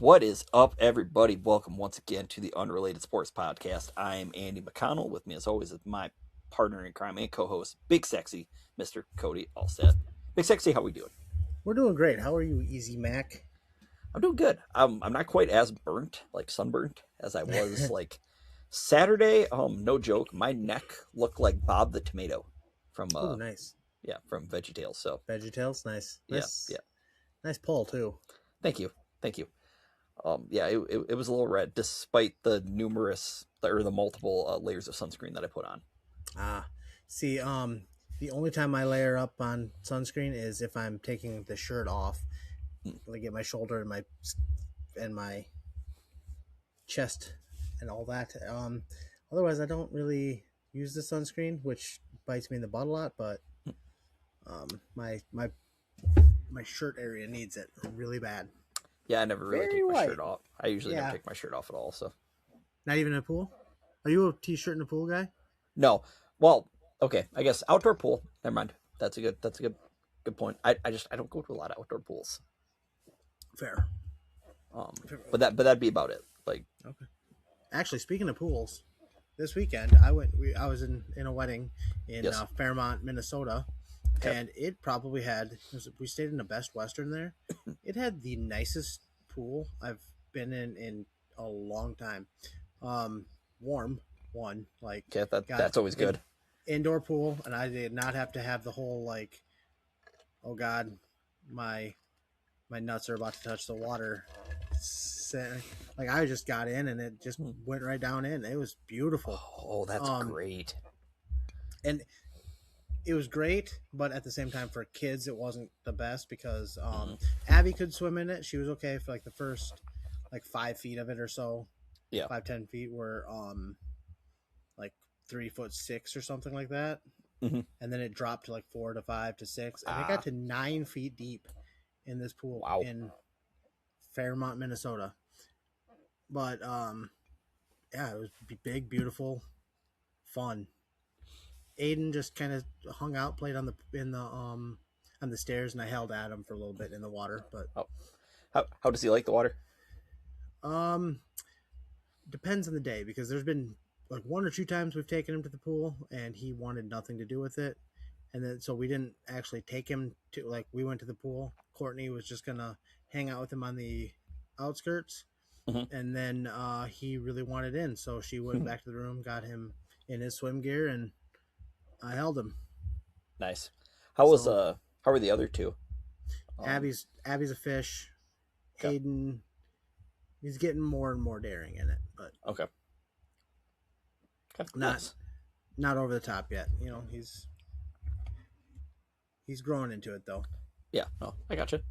What is up, everybody? Welcome once again to the Unrelated Sports Podcast. I am Andy McConnell. With me, as always, is my partner in crime and co-host, Big Sexy, Mr. Cody Allstat. Big Sexy, how we doing? We're doing great. How are you, Easy Mac? I'm doing good. I'm not quite as burnt, like sunburnt, as I was like Saturday. No joke, my neck looked like Bob the Tomato from Oh, nice. from VeggieTales. So VeggieTales, nice. yeah. Nice pull too. Thank you. It was a little red, despite the multiple layers of sunscreen that I put on. See, the only time I layer up on sunscreen is if I'm taking the shirt off, like get my shoulder and my chest and all that. Otherwise, I don't really use the sunscreen, which bites me in the butt a lot. But my shirt area needs it really bad. Yeah, I never really take my shirt off. I usually never take my shirt off at all. So, not even in a pool. Are you a t-shirt in a pool guy? No. Well, okay. I guess outdoor pool. Never mind. That's a good point. I don't go to a lot of outdoor pools. Fair. But that'd be about it. Like, okay. Actually, speaking of pools, this weekend I was in a wedding in Fairmont, Minnesota. Okay. And it probably we stayed in a Best Western there. It had the nicest pool I've been in a long time. Warm one, like that's always good. Indoor pool, and I did not have to have the whole like, oh God, my nuts are about to touch the water. Like I just got in and it just went right down in. It was beautiful. Oh, that's great. And it was great, but at the same time for kids it wasn't the best because Abby could swim in it. She was okay for like the first like 5 feet of it or so. Yeah, 5-10 feet were like 3'6" or something like that. Mm-hmm. And then it dropped to like 4 to 5 to 6, and it got to 9 feet deep in this pool in Fairmont, Minnesota. But it was big, beautiful, fun. Aiden just kind of hung out, played on the stairs, and I held at him for a little bit in the water. But how does he like the water? Depends on the day, because there's been like 1 or 2 times we've taken him to the pool and he wanted nothing to do with it, and then so we didn't actually take him to, like, we went to the pool. Courtney was just gonna hang out with him on the outskirts, and then he really wanted in, so she went back to the room, got him in his swim gear, and I held him. Nice. How were the other two? Abby's a fish. Okay. Aiden, he's getting more and more daring in it, but okay. Not over the top yet. You know, he's growing into it though. Yeah, no, I gotcha.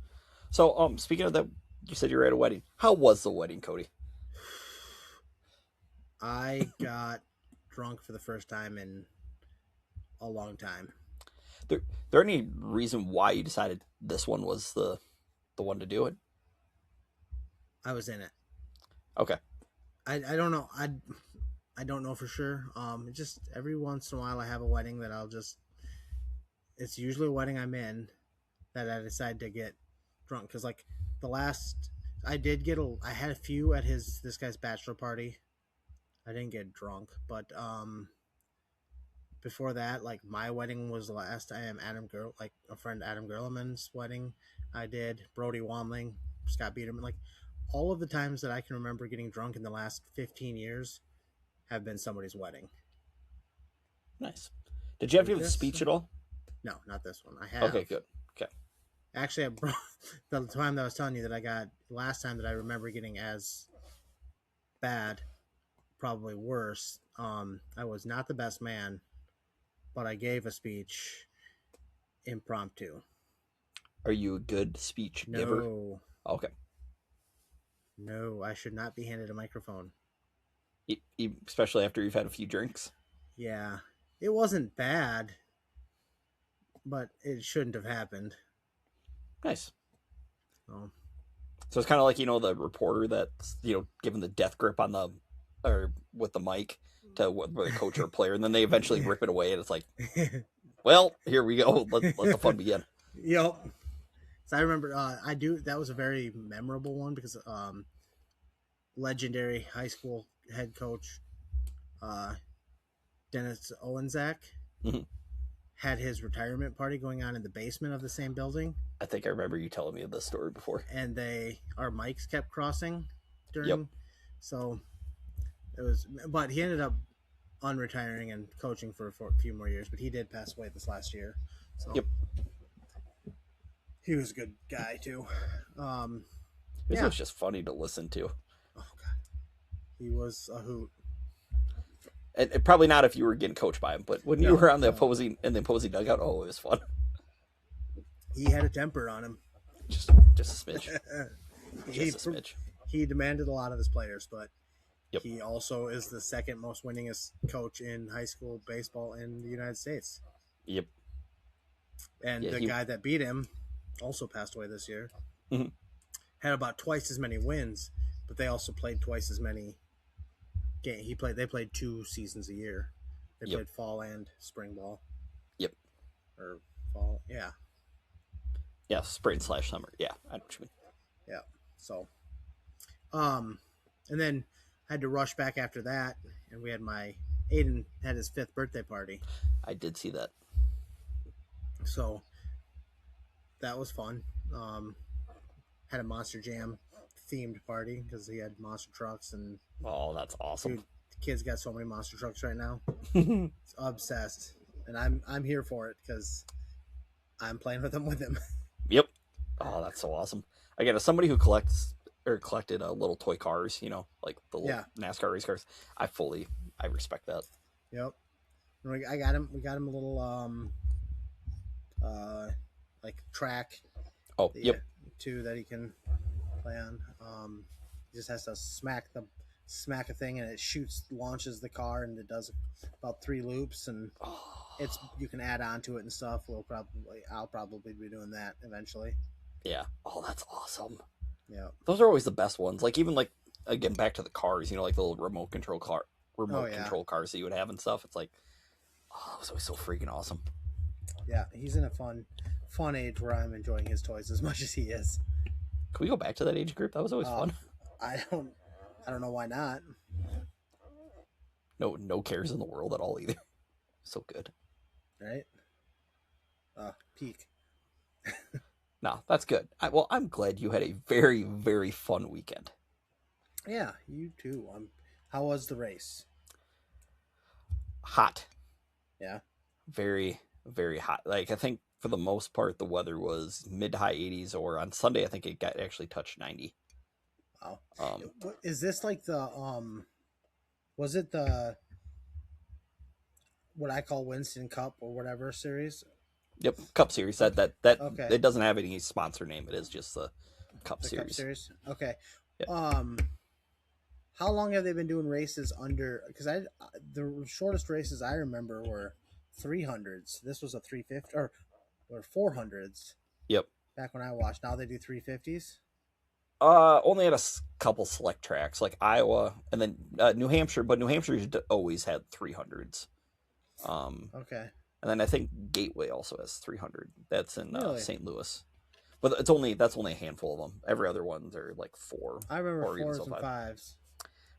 So, speaking of that, you said you were at a wedding. How was the wedding, Cody? I got drunk for the first time in a long time. There any reason why you decided this one was the one to do it? I was in it. Okay. I don't know. I don't know for sure. Just every once in a while I have a wedding that it's usually a wedding I'm in that I decide to get drunk, because like the last I had a few at this guy's bachelor party. I didn't get drunk, but before that, like my wedding was the last time. A friend Adam Gerleman's wedding I did. Brody Wamling, Scott Biederman, like all of the times that I can remember getting drunk in the last 15 years have been somebody's wedding. Nice. Did you have to give a speech at all? No, not this one. I have. Okay, good. Okay. Actually, the time that I was telling you that I got last time that I remember getting as bad, probably worse. I was not the best man, but I gave a speech impromptu. Are you a good speech giver? No. Okay. No, I should not be handed a microphone. Especially after you've had a few drinks? Yeah. It wasn't bad, but it shouldn't have happened. Nice. Oh. So it's kind of like, the reporter that's, giving the death grip on with the mic to the coach or player, and then they eventually rip it away, and it's like, well, here we go. Let the fun begin. Yep. So I remember, that was a very memorable one because legendary high school head coach Dennis Owenzak Mhm. had his retirement party going on in the basement of the same building, I think I remember you telling me this story before. and our mics kept crossing Yep. during. So it was, but he ended up unretiring and coaching for a few more years. But he did pass away this last year. So Yep. he was a good guy too. It was just funny to listen to. Oh god, he was a hoot. And probably not if you were getting coached by him, but when you were on the opposing dugout, it was fun. He had a temper on him. Just a smidge. Just a smidge. He demanded a lot of his players, but Yep. he also is the second most winningest coach in high school baseball in the United States. Yep. And the guy that beat him also passed away this year. Mm-hmm. Had about twice as many wins, but they also played twice as many games. They played 2 seasons a year. They played fall and spring ball. Yep. Or fall, yeah. Yeah, spring/summer. Yeah, I know what you mean. Yeah. So, and then had to rush back after that, and we had Aiden had his 5th birthday party. I did see that. So that was fun. Had a Monster Jam themed party because he had monster trucks and. Oh, that's awesome! Dude, the kids got so many monster trucks right now. It's obsessed, and I'm here for it because I'm playing with them. Yep. Oh, that's so awesome. Again, as somebody who collected little toy cars, like the little NASCAR race cars, I respect that. Yep. I got him. We got him a little like track. Oh, yep. Too that he can play on. He just has to smack a thing, and it launches the car, and it does about 3 loops, and you can add on to it and stuff. I'll probably be doing that eventually. Yeah. Oh, that's awesome. Yeah. Those are always the best ones. Like even again back to the cars, like the little remote control cars that you would have and stuff. It's like, oh, that was always so freaking awesome. Yeah, he's in a fun age where I'm enjoying his toys as much as he is. Can we go back to that age group? That was always fun. I don't know why not. No cares in the world at all either. So good. Right? Peak. No, that's good. I'm glad you had a very, very fun weekend. Yeah, you too. How was the race? Hot. Yeah. Very, very hot. Like, I think for the most part, the weather was mid to high 80s, or on Sunday, I think it actually touched 90. Wow. Is this like was it the, what I call Winston Cup or whatever series? Yep, Cup Series. That okay. It doesn't have any sponsor name. It is just the Cup Series. Cup Series. Okay. Yeah. How long have they been doing races under? Because the shortest races I remember were 300s. This was a 350 or 400s. Yep. Back when I watched. Now they do 350s. Only at a couple select tracks like Iowa and then New Hampshire, but New Hampshire always had 300s. Okay. And then I think Gateway also has 300. That's in really? St. Louis. But that's only a handful of them. Every other ones are like 4. I remember 4s and 5s.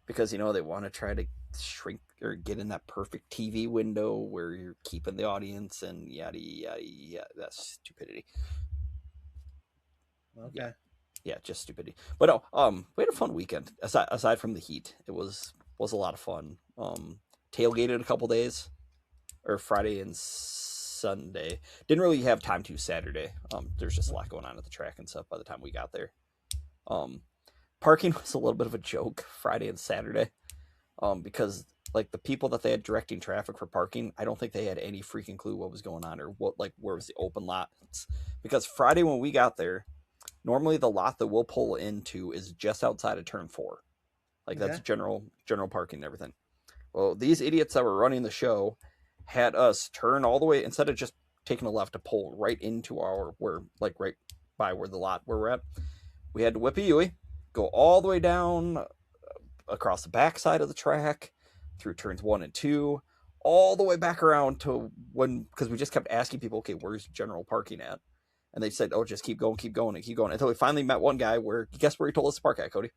Because, they want to try to shrink or get in that perfect TV window where you're keeping the audience and yada, yada, yada. That's stupidity. Okay. Yeah, just stupidity. But no, we had a fun weekend. Aside from the heat, it was a lot of fun. Tailgated a couple days. Or Friday and Sunday. Didn't really have time to Saturday. There's just a lot going on at the track and stuff by the time we got there. Parking was a little bit of a joke Friday and Saturday. Because like the people that they had directing traffic for parking, I don't think they had any freaking clue what was going on or where was the open lot. Because Friday when we got there, normally the lot that we'll pull into is just outside of turn 4. Like that's general parking and everything. Well, these idiots that were running the show had us turn all the way, instead of just taking a left to pull right into right by where the lot where we're at. We had to whip a U-ey, go all the way down across the backside of the track, through turns 1 and 2, all the way back around to because we just kept asking people, okay, where's general parking at? And they said, oh, just keep going, and keep going, until we finally met one guy where, guess where he told us to park at, Cody?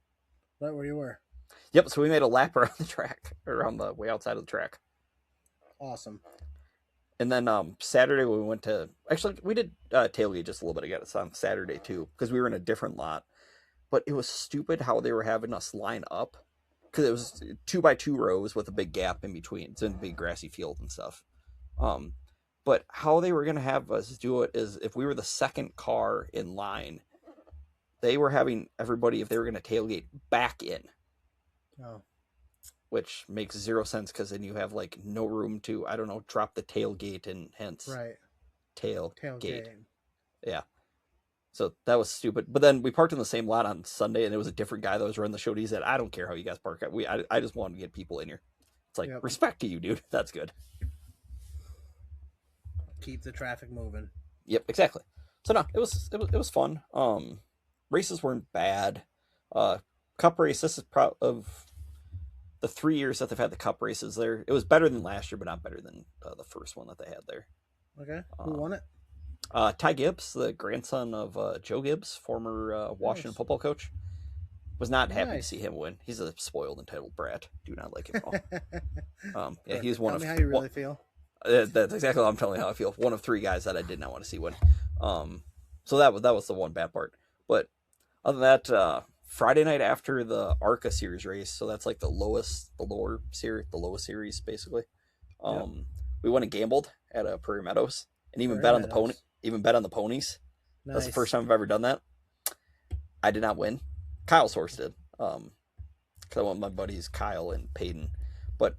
Right where you were. Yep. So we made a lap around the track, around the way outside of the track. Awesome. And then Saturday we went to actually we did tailgate just a little bit again. It's on Saturday too because we were in a different lot. But it was stupid how they were having us line up because it was 2x2 rows with a big gap in between. It's in a big grassy field and stuff. But how they were gonna have us do it is if we were the second car in line, they were having everybody if they were gonna tailgate back in. Oh. Which makes zero sense because then you have like no room to, I don't know, drop the tailgate and hence tailgate. Yeah. So that was stupid. But then we parked in the same lot on Sunday and there was a different guy that was running the show. He said, I don't care how you guys park. I just wanted to get people in here. It's like, respect to you, dude. That's good. Keep the traffic moving. Yep, exactly. So no, it was fun. Races weren't bad. Cup race, this is of the 3 years that they've had the cup races there, it was better than last year, but not better than the first one that they had there. Okay. Who won it? Ty Gibbs, the grandson of Joe Gibbs, former Washington football coach. Was not happy to see him win. He's a spoiled, entitled brat. Do not like him at all. Yeah, he's one Tell of. Me how you really feel. That's exactly how I'm telling you how I feel. One of 3 guys that I did not want to see win. So that was the one bad part. But other than that, Friday night after the ARCA series race, so that's like the lowest series basically. We went and gambled at Prairie Meadows and even bet on the pony. Even bet on the ponies. Nice. That's the first time I've ever done that. I did not win. Kyle's horse did. Because I went with my buddies Kyle and Peyton. But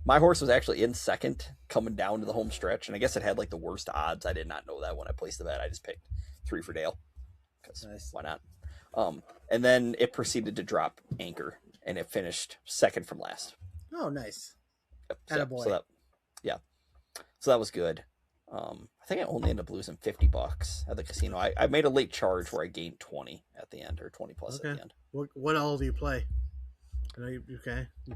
my horse was actually in second coming down to the home stretch. And I guess it had like the worst odds. I did not know that when I placed the bet. I just picked 3 for Dale. Because why not? And then it proceeded to drop anchor. And it finished second from last. Oh, nice. Yep. So that was good. I think I only ended up losing $50 at the casino. I made a late charge where I gained 20 at the end, or 20 plus at the end. What all do you play? I know you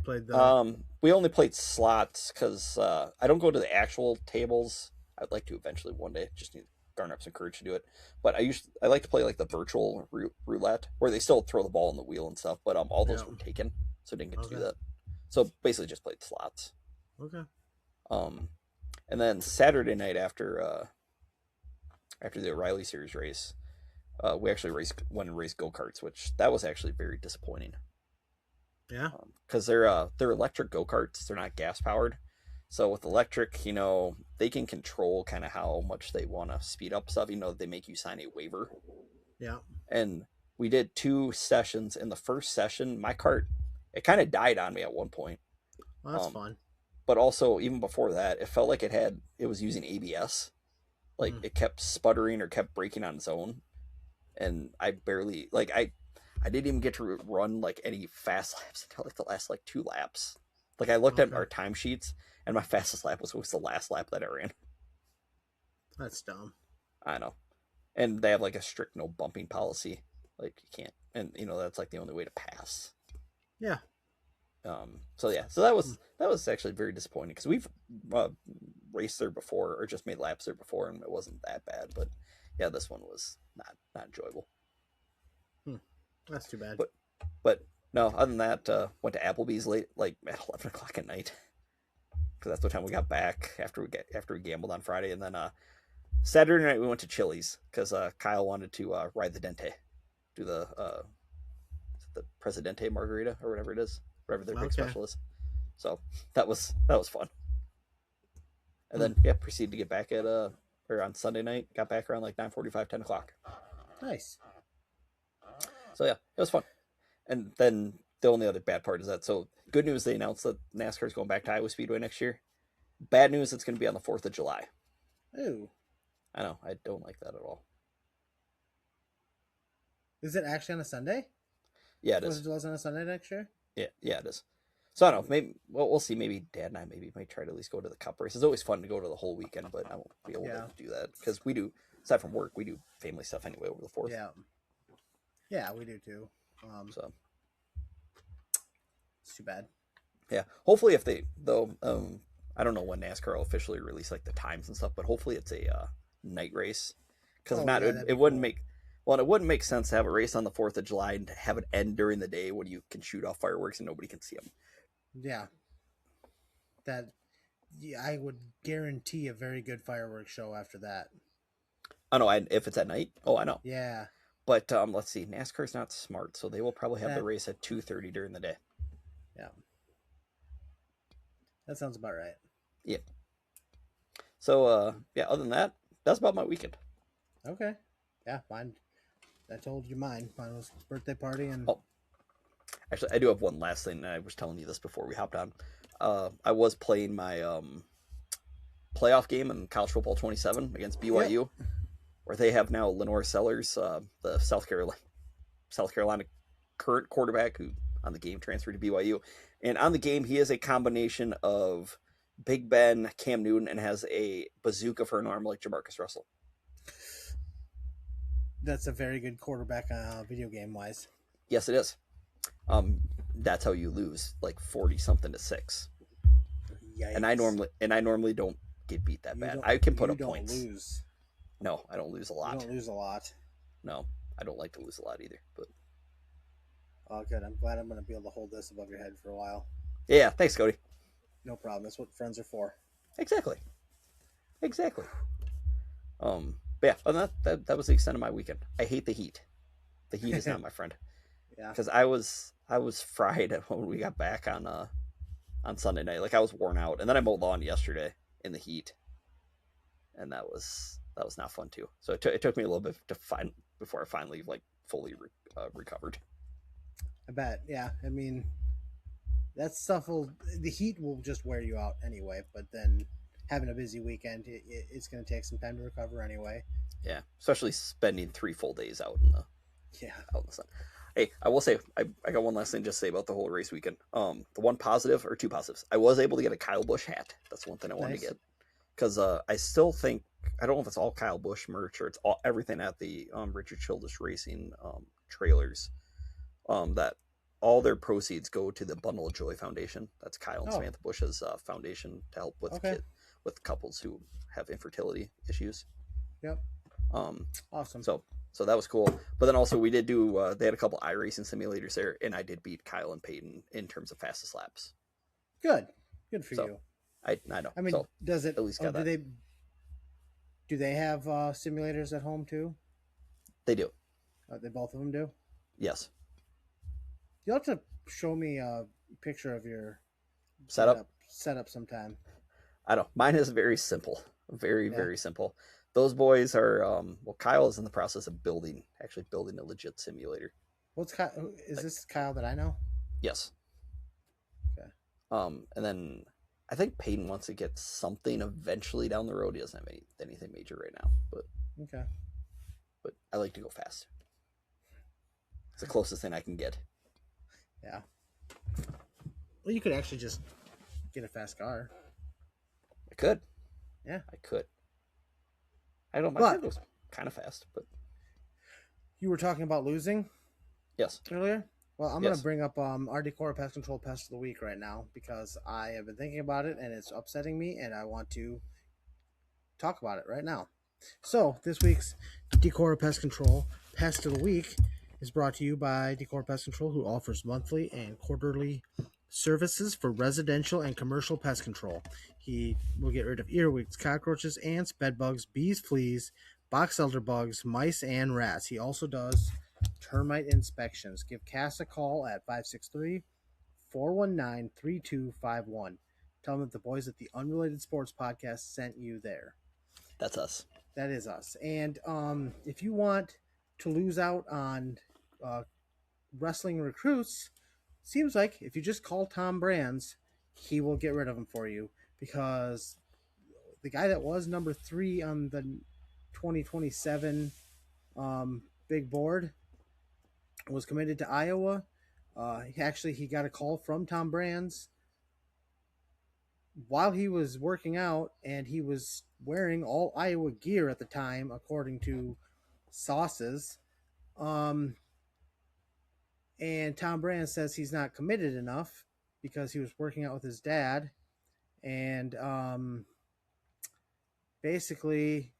played the. We only played slots because I don't go to the actual tables. I'd like to eventually one day. Just need to garner up some courage to do it. But I like to play like the virtual roulette where they still throw the ball in the wheel and stuff. But all those were taken, so I didn't get to do that. So basically, just played slots. Okay. And then Saturday night after the O'Reilly Series race, we actually went and raced go-karts, which that was actually very disappointing. Yeah. Because they're electric go-karts, they're not gas powered. So with electric, they can control kind of how much they want to speed up stuff. They make you sign a waiver. Yeah. And we did 2 sessions. In the first session, my cart, it kind of died on me at one point. Well, that's fun. But also, even before that, it felt like it was using ABS. Like, it kept sputtering or kept breaking on its own. And I barely, I didn't even get to run, any fast laps until, the last, 2 laps. I looked at our timesheets, and my fastest lap was the last lap that I ran. That's dumb. I know. And they have, a strict no bumping policy. You can't, and, that's, the only way to pass. Yeah. So that was actually very disappointing because we've raced there before or just made laps there before and it wasn't that bad, but yeah, this one was not enjoyable. That's too bad. But no, other than that, went to Applebee's late, at 11 o'clock at night because that's what time we got back after we gambled on Friday, and then Saturday night we went to Chili's because Kyle wanted to ride the Dente, do the Presidente margarita or whatever it is. Whatever their big special is. So that was fun. And then proceeded to get back on Sunday night, got back around 9:45, 10 o'clock. Nice. So yeah, it was fun. And then the only other bad part is that, so good news, they announced that NASCAR is going back to Iowa Speedway next year. Bad news, it's going to be on the 4th of July. Ooh. I know, I don't like that at all. Is it actually on a Sunday? Yeah, it is. 4th of July's on a Sunday next year? Yeah, it is. So I don't know. Maybe we'll see. Maybe Dad and I might try to at least go to the Cup race. It's always fun to go to the whole weekend, but I won't be able to do that because we do, aside from work, we do family stuff anyway over the 4th. Yeah, we do too. So it's too bad. Yeah, hopefully if they I don't know when NASCAR will officially release the times and stuff, but hopefully it's a night race because if not, it wouldn't make Well, and it wouldn't make sense to have a race on the 4th of July and have it end during the day when you can shoot off fireworks and nobody can see them. Yeah. That yeah, I would guarantee a very good fireworks show after that. I know, if it's at night. Oh, I know. Yeah. But let's see. NASCAR's not smart, so they will probably have the That race at 2:30 during the day. yeah. That sounds about right. Yeah. So, yeah, other than that, that's about my weekend. Okay. Yeah, mine. I told you mine. Mine was birthday party and Oh, actually, I do have one last thing. And I was telling you this before we hopped on. I was playing my playoff game in College Football 27 against BYU, where they have now Lenore Sellers, the South Carolina current quarterback who on the game transferred to BYU. And on the game, he is a combination of Big Ben, Cam Newton, and has a bazooka for an arm like Jamarcus Russell. that's a very good quarterback video game wise. Yes, it is. That's how you lose, like 40 something to 6. Yikes. And I normally don't get beat that bad. don't- I can put you up don't points. lose. No, I don't lose a You lot. don't lose a lot. No, I don't like to lose a lot either. But Oh, good. I'm glad I'm going to be able to hold this above your head for a while. yeah, thanks, Cody. No problem. That's what friends are for. Exactly. But yeah, other than that was the extent of my weekend. I hate the heat. The heat is not my friend. Yeah. Because I was fried when we got back on Sunday night. Like I was worn out, and then I mowed lawn yesterday in the heat, and that was not fun too. So it took me a little bit to find before I finally like fully recovered. I bet. Yeah. I mean, that stuff the heat will just wear you out anyway, but then having a busy weekend, it's going to take some time to recover anyway. Yeah, especially spending 3 full days out Yeah. in the sun. Hey, I will say I got one last thing to say about the whole race weekend. The one positive or two positives, I was able to get a Kyle Busch hat. That's one thing I wanted Nice. to get because I still think I don't know if it's all Kyle Busch merch or it's all everything at the Richard Childress Racing trailers. That all their proceeds go to the Bundle of Joy Foundation. That's Kyle and Oh. Samantha Bush's foundation to help with Okay. with couples who have infertility issues. Yep. Um, Awesome. so that was cool. But then also we did do they had a couple iRacing simulators there, and I did beat Kyle and Peyton in terms of fastest laps. Good for So, you. I know. I mean, So does it? at least got do that. they have simulators at home too? They do. They both of them do. Yes. You'll have to show me a picture of your Setup. sometime. I know. Mine is very simple. Very, Yeah. very simple. Those boys are well, Kyle is in the process of building a legit simulator. What's Kyle? Is this Kyle that I know? Yes. Okay. And then I think Peyton wants to get something eventually down the road. He doesn't have anything major right now, but Okay. I like to go fast. It's the closest thing I can get. Yeah. Well, you could actually just get a fast car. I could. Yeah. I could. I don't. My But- car goes kind of fast, but You were talking about losing yes. earlier. Well, I'm going Yes. to bring up our Decor Pest Control Pest of the Week right now because I have been thinking about it and it's upsetting me, and I want to talk about it right now. So this week's Decor Pest Control Pest of the Week is brought to you by Decor Pest Control, who offers monthly and quarterly services for residential and commercial pest control. He will get rid of earwigs, cockroaches, ants, bedbugs, bees, fleas, box elder bugs, mice, and rats. He also does termite inspections. Give Cass a call at 563-419-3251. Tell them that the boys at the Unrelated Sports Podcast sent you there. That's us. That is us. And if you want to lose out on wrestling recruits, seems like if you just call Tom Brands, he will get rid of them for you, because the guy that was number 3 on the 2027 big board was committed to Iowa. He got a call from Tom Brands while he was working out, and he was wearing all Iowa gear at the time, according to sources. And Tom Brand says he's not committed enough because he was working out with his dad. And basically,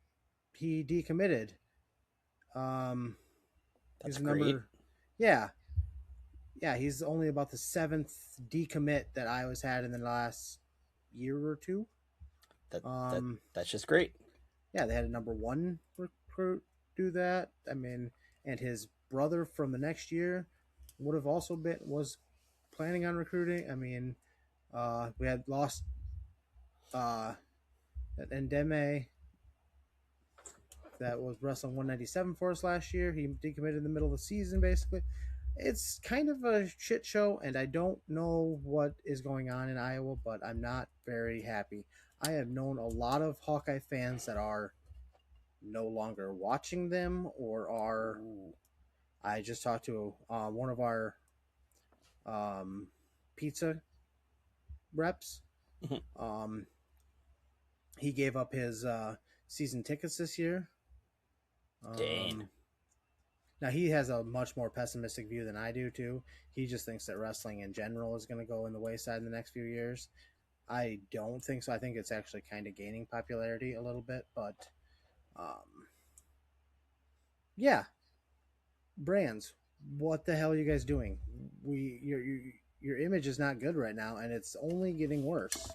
he decommitted. That's He's the great. Yeah, he's only about the seventh decommit that Iowa's had in the last year or two. That that Um, that's just great. yeah, they had a number one recruit do that. I mean, and his brother from the next year would have also been was planning on recruiting. I mean, we had lost uh, Endeme that was wrestling 197 for us last year. He decommitted in the middle of the season, basically. It's kind of a shit show, and I don't know what is going on in Iowa, but I'm not very happy. I have known a lot of Hawkeye fans that are no longer watching them or are. Ooh. I just talked to one of our um, pizza reps. Mhm. Um, he gave up his season tickets this year. Dang. Now he has a much more pessimistic view than I do too. He just thinks that wrestling in general is going to go in the wayside in the next few years. I don't think so. I think it's actually kind of gaining popularity a little bit, but yeah, brands. What the hell are you guys doing? Your image is not good right now, and it's only getting worse.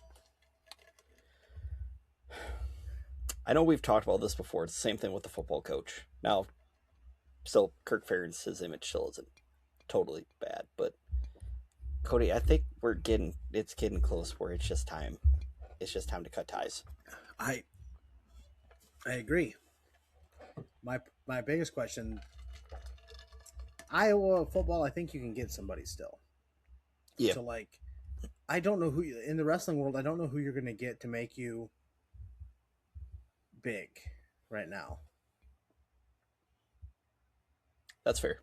I know we've talked about this before. It's the same thing with the football coach. Now, still, Kirk Ferentz, his image still isn't totally bad, but Cody, I think it's getting close where it's just time. It's just time to cut ties. I I agree. My biggest question: Iowa football. I think you can get somebody still. Yeah, So like, I don't know who in the wrestling world. I don't know who you're going to get to make you big right now. that's fair.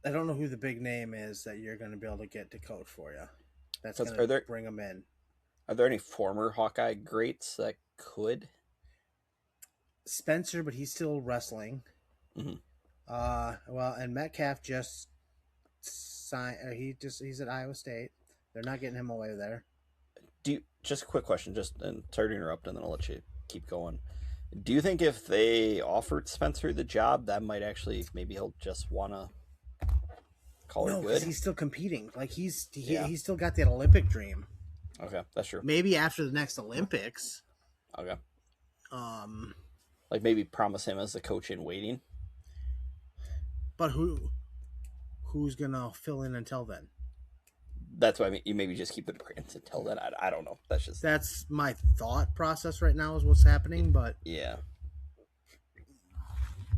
I don't know who the big name is that you're going to be able to get to coach for you. That's Because going to bring them in. are there any former Hawkeye greats that could? Spencer, but he's still wrestling. Mm-hmm. Well, and Metcalf just signed. He's at Iowa State. They're not getting him away there. Just a quick question, just and sorry to interrupt, and then I'll let you keep going. Do you think if they offered Spencer the job, that might actually maybe he'll just wanna call her No, because good? he's still competing. Like Yeah. he's still got that Olympic dream. Okay, that's true. Maybe after the next Olympics. Okay, Um, like maybe promise him as the coach in waiting. but who's gonna fill in until then? That's why I mean, you maybe just keep the grants until then. I don't know. That's just That's my thought process right now is what's happening, but yeah.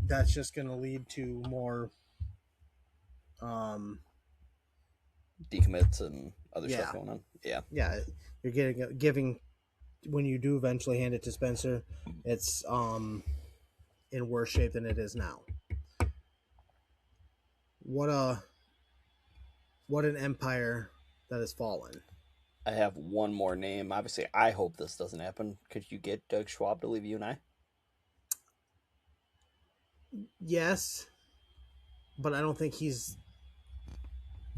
that's just gonna lead to more um Decommits and other stuff yeah. going on. Yeah, Yeah. You're giving when you do eventually hand it to Spencer, it's in worse shape than it is now. What a what an empire that has fallen. I have one more name. Obviously, I hope this doesn't happen. Could you get Doug Schwab to leave you and I? Yes, but I don't think he's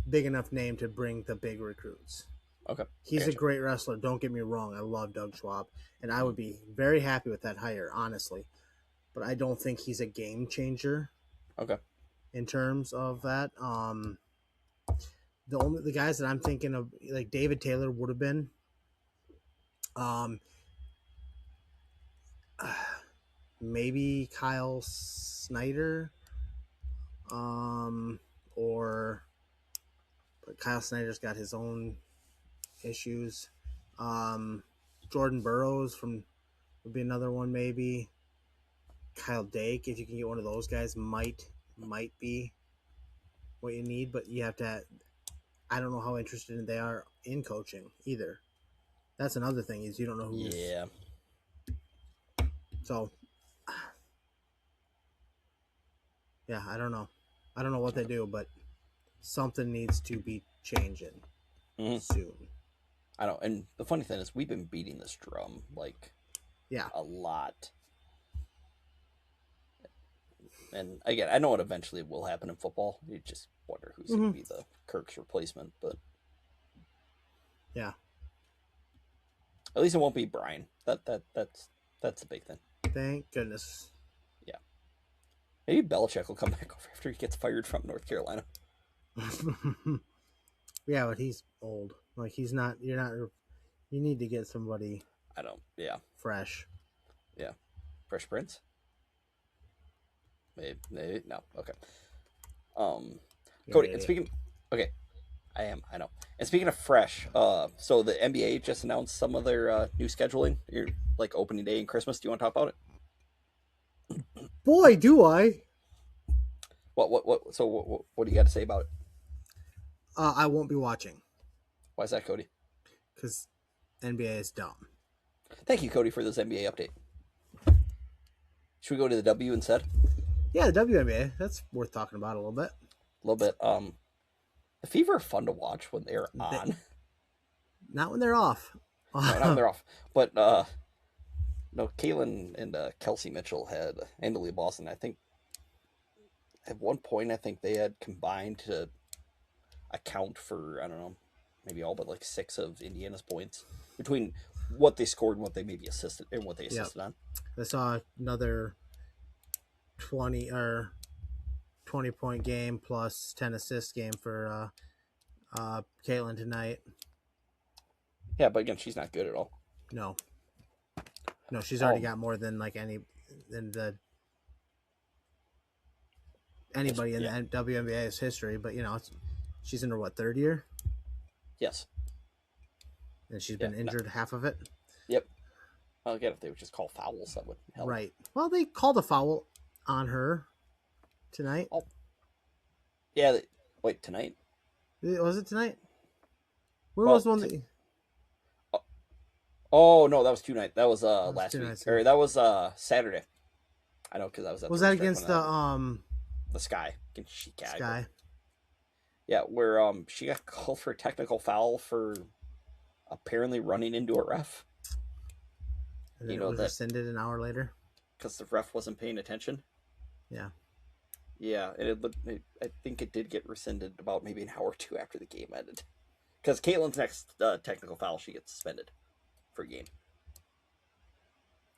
big enough name to bring the big recruits. Okay, I He's a got you. great wrestler. Don't get me wrong. I love Doug Schwab, and I would be very happy with that hire, honestly. But I don't think he's a game changer Okay, in terms of that. The guys that I'm thinking of, like David Taylor, would have been. Um, maybe Kyle Snyder. Um, or but Kyle Snyder's got his own issues. Um, Jordan Burroughs from would be another one maybe. Kyle Dake, if you can get one of those guys, might be what you need, but you have to. I don't know how interested they are in coaching either. That's another thing is you don't know who's yeah. so. Yeah, I don't know. I don't know what they do, but something needs to be changing Mm-hmm. soon. I know. And the funny thing is, we've been beating this drum like Yeah, a lot. And again, I know it eventually will happen in football. You just wonder who's going to be the Kirk's replacement, but yeah. at least it won't be Brian. That's the big thing. Thank goodness. Yeah. Maybe Belichick will come back over after he gets fired from North Carolina. Yeah, but he's old. Like he's not. You're not. You need to get somebody. I don't. Yeah. Fresh. Yeah. Fresh Prince. Maybe no. Okay. You're an Cody. And idiot. speaking. Okay. I know. And speaking of fresh, so the NBA just announced some of their new scheduling. Your like opening day and Christmas. Do you want to talk about it? Boy, do I. What? So what do you got to say about it? I won't be watching Why is that, Cody? because NBA is dumb. Thank you, Cody, for this NBA update. Should we go to the W instead? Yeah, the WNBA. That's worth talking about a little bit. A little bit. The Fever are fun to watch when they're on. Not when they're off. No, not when they're off. But no, Kaylin and Kelsey Mitchell had Emily Boston. I think at one point, I think they had combined to account for, I don't know, maybe all but like 6 of Indiana's points between what they scored and what they maybe assisted and what they assisted on. I saw another 20 point game plus 10 assist game for Caitlin tonight. Yeah, but again, she's not good at all. No, she's already got more than like anybody in the WNBA's history. But she's in her third year. Yes. And she's been injured half of it. Yep. Well, again, if they would just call fouls, that would help. Right. Well, they called a foul on her tonight. Oh. Yeah. Wait, tonight? Was it tonight? Where was one that... Oh, no, that was 2 nights. That was last week. Or that was Saturday. I know, because I was at Was that against the Sky? Against Chicago. Sky. Yeah, where she got called for a technical foul for apparently running into a ref. And then it was rescinded an hour later? Because the ref wasn't paying attention. Yeah. Yeah, and I think it did get rescinded about maybe an hour or 2 after the game ended. Because Caitlin's next technical foul, she gets suspended for a game.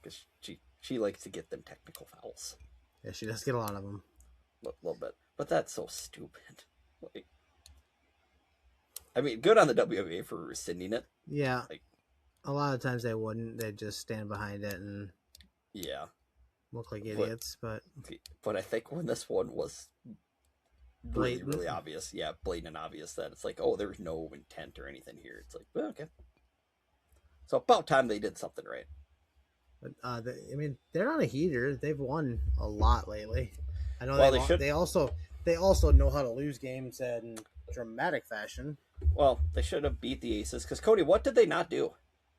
Because she likes to get them technical fouls. Yeah, she does get a lot of them. A little bit. But that's so stupid. Like, I mean, good on the WNBA for rescinding it. Yeah. Like, a lot of times they wouldn't. They'd just stand behind it and look like idiots. But I think when this one was really, really obvious, blatant and obvious, that it's like, oh, there's no intent or anything here. It's like, well, okay. So about time they did something right. But I mean, they're on a heater. They've won a lot lately. I know they should. They also know how to lose games in dramatic fashion. Well, they should have beat the Aces. Because Cody, what did they not do?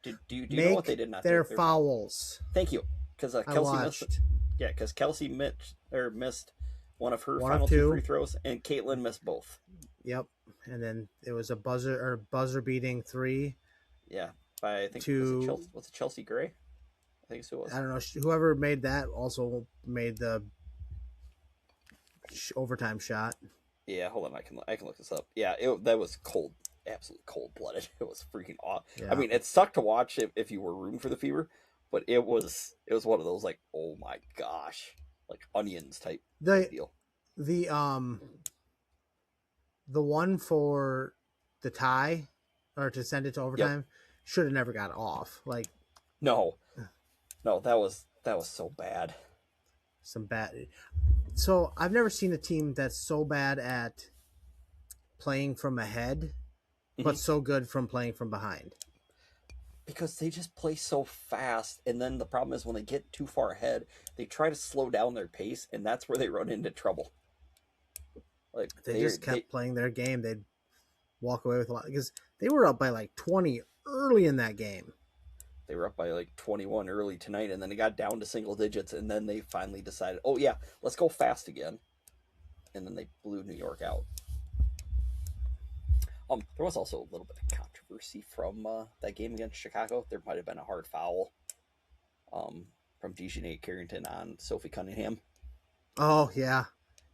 Do you know what they did not do? Their fouls. Thank you. Because Kelsey missed. Yeah, because Kelsey missed one of her final 2 free throws, and Caitlin missed both. Yep, and then it was a buzzer beating 3. Yeah, by I think was it Chelsea Gray? I think so. It was. I don't know. Whoever made that also made the overtime shot. Yeah, hold on. I can look this up. Yeah, that was cold, absolutely cold blooded. It was freaking awesome. Yeah. I mean, it sucked to watch if you were rooting for the Fever, but it was one of those like, oh my gosh, like onions type deal. The one for the tie or to send it to overtime should have never got off. Like, no, that was so bad. So I've never seen a team that's so bad at playing from ahead, but so good from playing from behind. Because they just play so fast, and then the problem is when they get too far ahead, they try to slow down their pace, and that's where they run into trouble. Like they just kept playing their game, they'd walk away with a lot because they were up by like 20 early in that game. They were up by like 21 early tonight, and then it got down to single digits, and then they finally decided, oh yeah, let's go fast again. And then they blew New York out. There was also a little bit of controversy from that game against Chicago. There might have been a hard foul from Dejanay Carrington on Sophie Cunningham. Oh, yeah.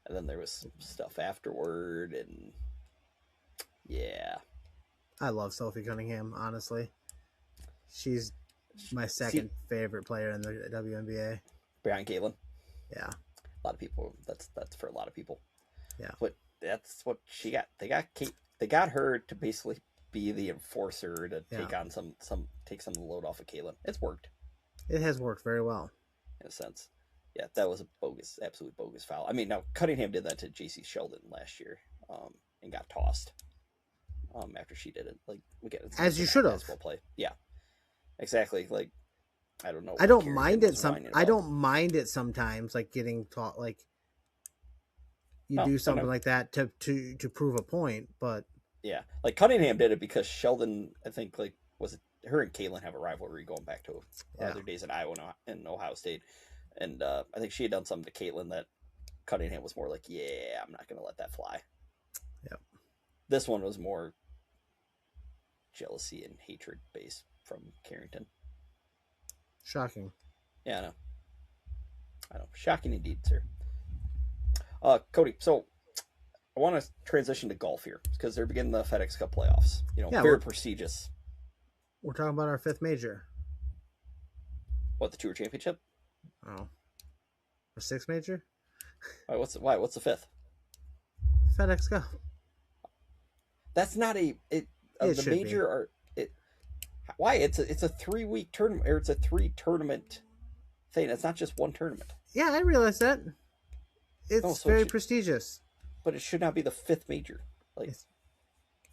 And then there was some stuff afterward, and yeah. I love Sophie Cunningham, honestly. She's my second favorite player in the WNBA. Behind Caitlin? Yeah. A lot of people. That's for a lot of people. Yeah. But that's what she got. They got her to basically be the enforcer to take on take some of the load off of Caitlin. It's worked. It has worked very well. In a sense. Yeah, that was a bogus, absolute bogus foul. I mean, now Cunningham did that to JC Sheldon last year, and got tossed. After she did it, like again, as you should have. Play. Yeah, exactly. Like I don't know. I don't mind it. I don't mind it sometimes, like getting taught, like you do something like that to prove a point. But yeah, like Cunningham did it because Sheldon, I think, like was it her and Caitlin have a rivalry going back to their days in Iowa and Ohio State. And I think she had done something to Caitlin that Cunningham was more like, yeah, I'm not going to let that fly. Yep. This one was more jealousy and hatred based from Carrington. Shocking. Yeah, I know. Shocking indeed, sir. Cody, so I want to transition to golf here because they're beginning the FedEx Cup playoffs. Very prestigious. We're talking about our 5th major. What, the Tour Championship? Oh, a 6th major? What's the 5th? FedEx Cup. That's not the major. Or why? It's a 3-week tournament, or it's a 3 tournament thing. It's not just one tournament. Yeah, I realize that. It's very prestigious. But it should not be the 5th major. Like it's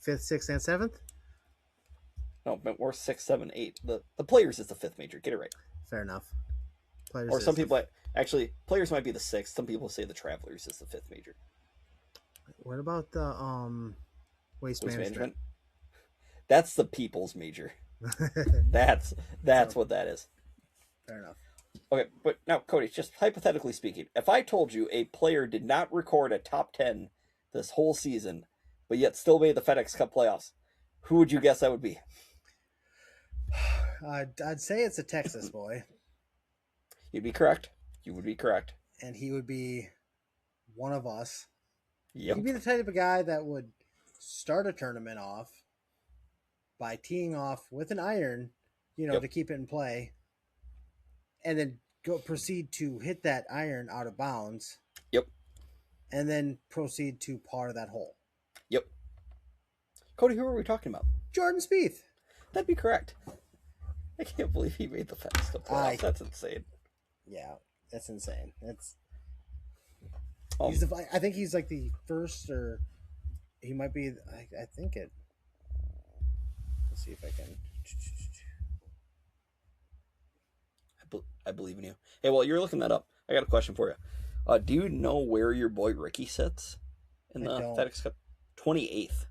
5th, 6th, and 7th. No, or 6, 7, 8. The Players is the 5th major. Get it right. Fair enough. Players or some people Players might be the 6th. Some people say the Travelers is the 5th major. What about the waste management? That's the people's major. that's what that is. Fair enough. Okay, but now Cody, just hypothetically speaking, if I told you a player did not record a top 10 this whole season, but yet still made the FedEx Cup playoffs, who would you guess that would be? I'd say it's a Texas boy. You'd be correct. You would be correct. And he would be one of us. Yep. He'd be the type of guy that would start a tournament off by teeing off with an iron, to keep it in play, and then proceed to hit that iron out of bounds. Yep. And then proceed to par that hole. Yep. Cody, who are we talking about? Jordan Spieth. That'd be correct. I can't believe he made the FedEx Cup playoffs. That's insane. Yeah, that's insane. That's. I think he's like the first, or he might be. I think it. Let's see if I can. I believe in you. Hey, while you're looking that up, I got a question for you. Do you know where your boy Ricky sits in the FedEx Cup? 28th.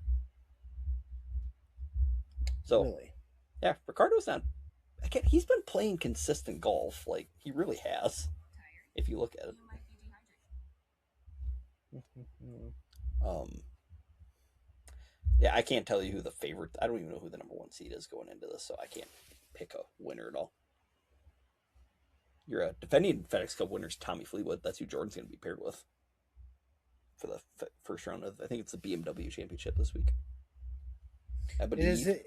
So, really? Yeah, Ricardo's not. Again, he's been playing consistent golf. Like, he really has. If you look at it. Yeah, I can't tell you who the favorite. I don't even know who the number 1 seed is going into this, so I can't pick a winner at all. You're a defending FedEx Cup winners, Tommy Fleetwood. That's who Jordan's going to be paired with for the first round of. I think it's the BMW Championship this week. I believe. Is it?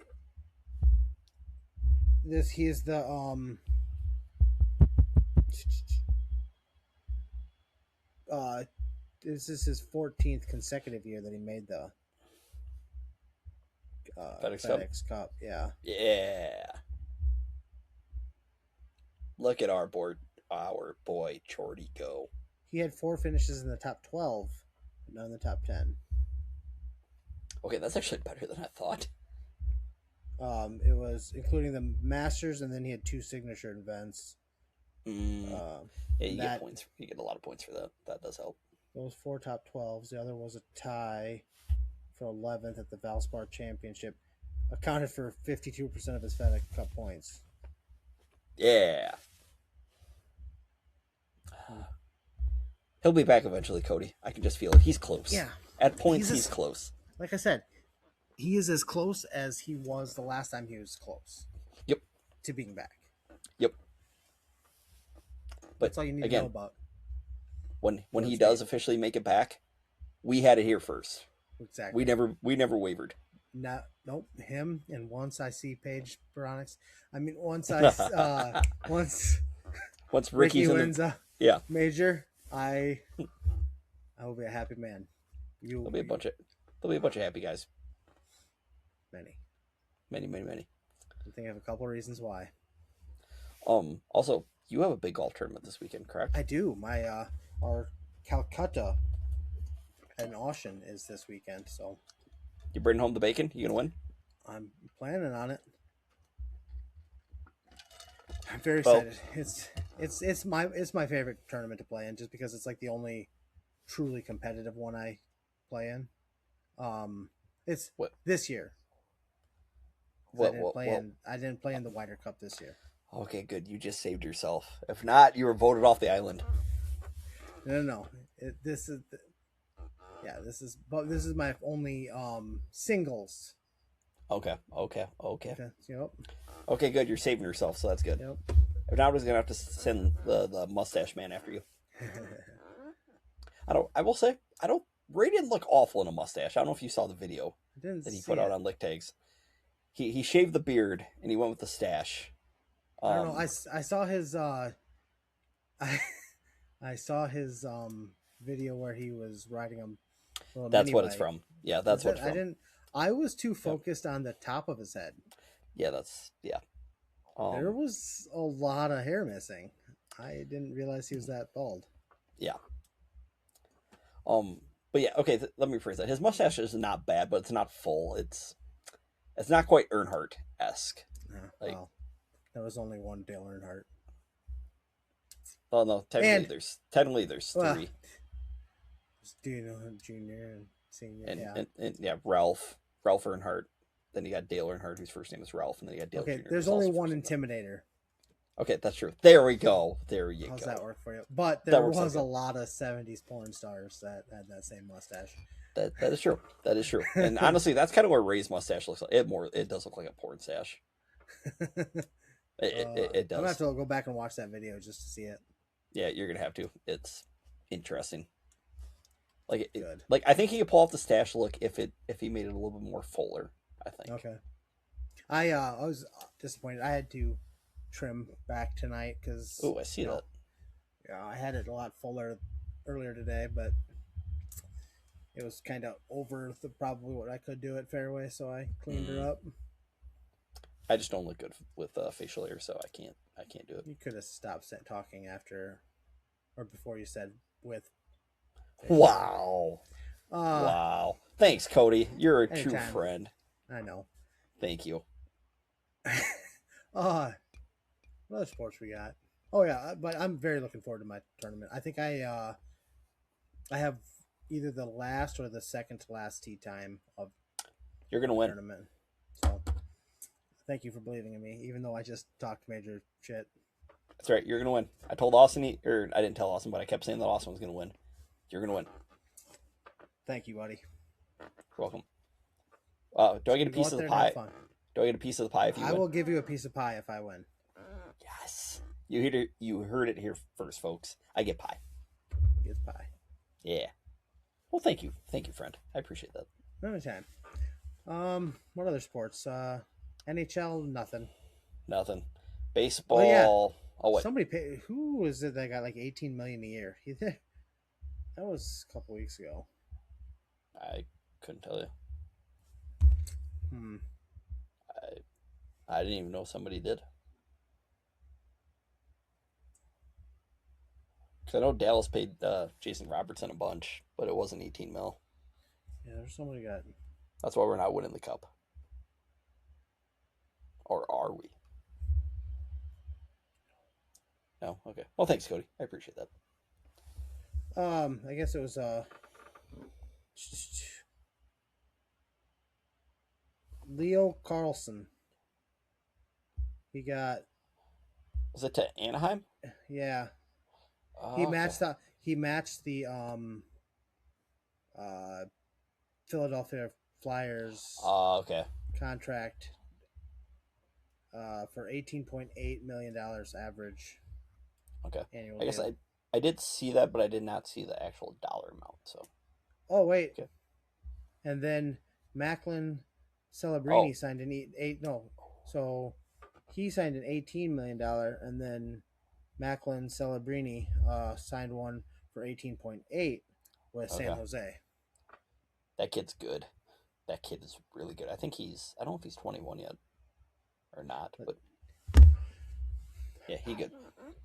He is the this is his 14th consecutive year that he made the FedEx Cup. Yeah. Yeah. Look at our boy Chordy go. He had 4 finishes in the top 12, but not in the top 10. Okay, that's actually better than I thought. It was including the Masters, and then he had 2 signature events. Yeah, you get points. You get a lot of points for that. That does help. Those 4 top 12s. The other was a tie for 11th at the Valspar Championship. Accounted for 52% of his FedEx Cup points. Yeah. He'll be back eventually, Cody. I can just feel it. He's close. Yeah. At points, he's close. Like I said, he is as close as he was the last time he was close. Yep. To being back. Yep. But that's all you need to know about. When he does officially make it back, we had it here first. Exactly. We never wavered. Nope. Him, and once I see Paige Baronix, once Ricky's Ricky wins a major, I will be a happy man. There'll be a bunch of happy guys. Many. Many. I think I have a couple of reasons why. Also, you have a big golf tournament this weekend, correct? I do. My our Calcutta and Ocean is this weekend, so You bring home the bacon? You gonna win? I'm planning on it. I'm very Well- excited. It's my favorite tournament to play in, just because it's like the only truly competitive one I play in. It's What? this year. What? I didn't play in the Wider Cup this year. Okay, good. You just saved yourself. If not, you were voted off the island. No. This is my only singles. Okay. Yep. Okay, good. You're saving yourself, so that's good. Yep. If not, I was gonna have to send the mustache man after you. I will say, Ray didn't look awful in a mustache. I don't know if you saw the video I didn't that he see put out it. on Lick Tags. He shaved the beard and he went with the stash. I don't know. I saw his I saw his video where he was riding a That's mini what it's bike. from. Yeah, that's what it's I from. didn't. I was too focused on the top of his head. Yeah, that's yeah. There was a lot of hair missing. I didn't realize he was that bald. Yeah. But yeah, okay. Let me phrase that. His mustache is not bad, but it's not full. It's not quite Earnhardt-esque. Like- Well, there was only one Dale Earnhardt. Oh no, technically And- there's well, three. It's Dino Jr. and Senior. And yeah, Ralph Earnhardt. Then you got Dale Earnhardt, whose first name is Ralph, and then you got Dale Okay, Jr. there's whose only also one first name is- Intimidator. Okay, that's true. There we go. There you How's go. that work for you? But That there works was okay. a lot of 70s porn stars that had that same mustache. That is true. That is true. And honestly, that's kind of where Ray's mustache looks like. It does look like a porn stash. It I'm gonna have does. to go back and watch that video just to see it. Yeah, you're gonna have to. It's interesting. Like Good. like I think he could pull off the stash look if he made it a little bit more fuller. I think. Okay. I was disappointed. I had to trim back tonight because Oh, I see that. Yeah, I had it a lot fuller earlier today, but it was kind of over probably what I could do at fairway, so I cleaned her up. I just don't look good with facial hair, so I can't do it. You could have stopped talking after or before you said with. Wow. Wow. Thanks, Cody. You're a true anytime. friend. I know. Thank you. What other sports we got? Oh yeah, but I'm very looking forward to my tournament. I think I have either the last or the second to last tee time of You're gonna the win. tournament. So thank you for believing in me, even though I just talked major shit. That's right. You're gonna win. I told Austin, or I didn't tell Austin, but I kept saying that Austin was gonna win. You're gonna win. Thank you, buddy. You're welcome. Do I get a Go piece out of the there and have pie? fun. Do I get a piece of the pie if you I win? will give you a piece of pie if I win. Yes. You heard it here first, folks. I get pie. Get pie. Yeah. Well, thank you, friend. I appreciate that. Anytime. What other sports? NHL, nothing. Nothing. Baseball. Oh, yeah. Oh, what? Somebody paid. Who was it that got like $18 million a year? That was a couple weeks ago. I couldn't tell you. Hmm. I didn't even know somebody did. Because I know Dallas paid Jason Robertson a bunch, but it wasn't 18 mil. Yeah, there's somebody got. That's why we're not winning the cup. Or are we? No? Okay. Well, thanks, Cody. I appreciate that. I guess it was Leo Carlson. He got Was it to Anaheim? yeah. Oh, He okay. matched the Philadelphia Flyers Okay. contract for $18.8 million average Okay. annual I guess deal. I did see that, but I did not see the actual dollar amount. So Oh wait. Okay. And then Macklin Celebrini Oh. signed so he signed an $18 million, and then Macklin Celebrini signed one for 18.8 with San Okay. Jose. That kid's good. That kid is really good. I don't know if he's 21 yet or not, but yeah, he good.